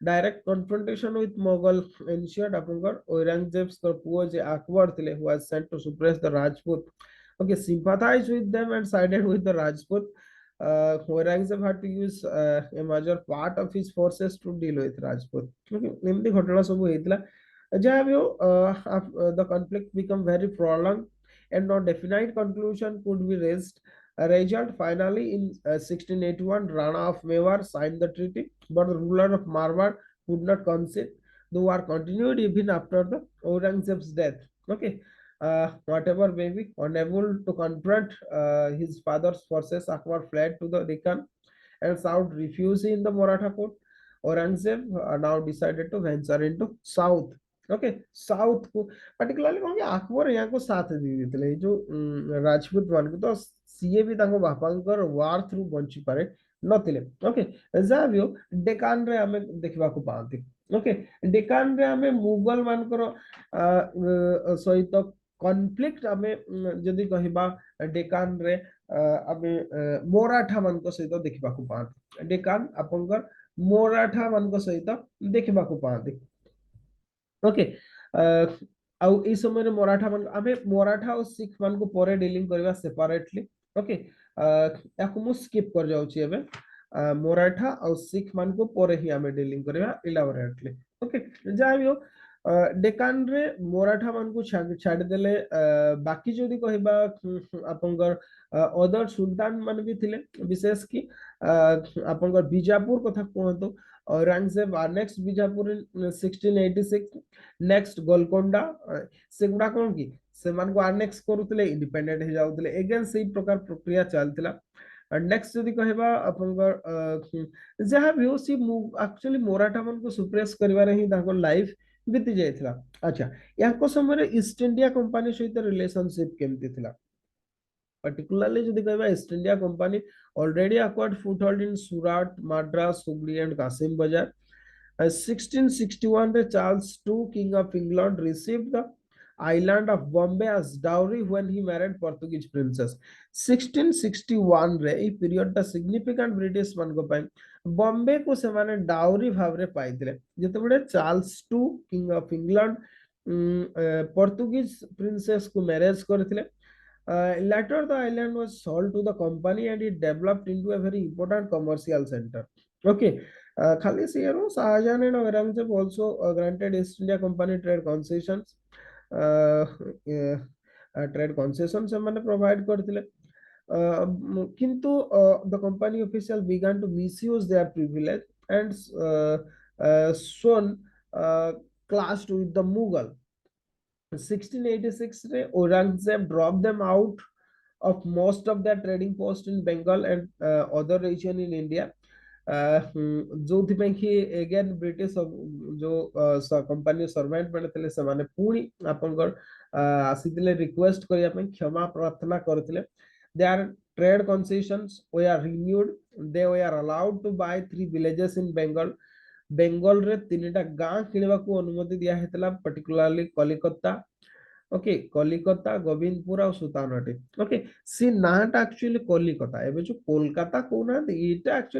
direct confrontation with Mughal ensured। ଆପଣଙ୍କର ଔରଙ୍ଗଜେବଙ୍କ ପୁଅ ଯେ আকবর ଥିଲେ who was sent to suppress the Rajput, okay, sympathized with them and sided with the Rajput। Aurangzeb had to use a major part of his forces to deal with Rajput। okay, ଏମିତି ଘଟଣା ସବୁ ହେଇଥିଲା। ଯାହା ବି ହଉ, the conflict became very prolonged and no definite conclusion could be raised। A result finally in 1681, Rana of Mewar signed the treaty, but the ruler of Marwar would not concede। The war continued even after the Aurangzeb's death। Okay, whatever may be, unable to confront his father's forces, Akbar fled to the Deccan and sought refuge in the Maratha court। Aurangzeb now decided to venture into south। Okay, south को particularly कौन अकबर यहाँ को साथ दे देते जो राजपूत मान को, तो सीए भी ताको बापांकर वार थ्रू बंची पारे नथिले। ओके, जा भी हो, डेकान रे हमें देखबा को पाते। ओके, डेकान रे हमें मुगल मानकर सहित कॉन्फ्लिक्ट हमें जदी कहिबा डेकान रे हमें मोराठा मान को सहित देखबा को पाते। डेकान आपनकर मोराठा मान को सहित देखबा को पाते। ओके, आउ ई समय मराठा मान आमे मराठा और सिख मान को परे डीलिंग करबा सेपरेटली। ओके, याको मु स्किप कर जाउची एबे। मराठा और सिख मान को परे ही आमे डीलिंग करबा इलाबोरेटली। ओके, जा भी हो, डेकान रे मराठा मान को छाड़ देले। बाकी जदी कहबा आपनकर अदर सुल्तान मान भी थिले, विशेष की आपनकर बीजापुर कथा कहतो। औरंगजेब नेक्स्ट बीजापुर इन 1686, नेक्स्ट गोलकोंडा, सेगुडा कोन की सेमान को आनेक्स करूतले, इंडिपेंडेंट हे जाउतले। अगेन सेही प्रकार प्रक्रिया चलतिला। नेक्स्ट जदी कहबा आपनकर जहा भी हो, सी एक्चुअली मराठा मन को सुप्रेस करिवारे ही ताको लाइफ बीती जायतिला। अच्छा, याको समय ईस्ट इंडिया कंपनी सहित रिलेशनशिप केमती थिला? particularly যদি কইবা east India company already acquired foothold in Surat, Madras, Hubli and Kasim Bazar। 1661 रे Charles II, king of England, received the island of Bombay as dowry when he married Portuguese princess। 1661 रे ई period ता significant British मान को पाई बॉम्बे को से माने डाउरी भावरे पाइथिले जेतेबेले Charles two king of England Portuguese princess को मैरिज करथिले. Later, the island was sold to the company and it developed into a very important commercial center. Okay. खाली से Shahjahan and Aurangzeb also granted East India Company trade concessions. Trade concession से माने provide करथिले. किंतु the company official began to misuse their privilege and soon clashed with the Mughal. 1686 रे Aurangzeb dropped them out of most of their trading posts in Bengal and other region in India. जोथिପାଇଁ कि again British जो company servant मैंने थे से माने पुणी आपनकर आसीतिले request करिया ପାଇଁ क्षमा प्रार्थना करथिले. their trade concessions were renewed. They were allowed to buy 3 villages in Bengal. Bengal रे तीनटा गां किणवाकू अनुमति दिया हेतला, पर्टिकुलरली कलिकता. ओके, कलिकता, गोविंदपुर और सुतानटी. ओके, सी नाटा एक्चुअली कलिकता. एबे जो कोलकाता कोना एटा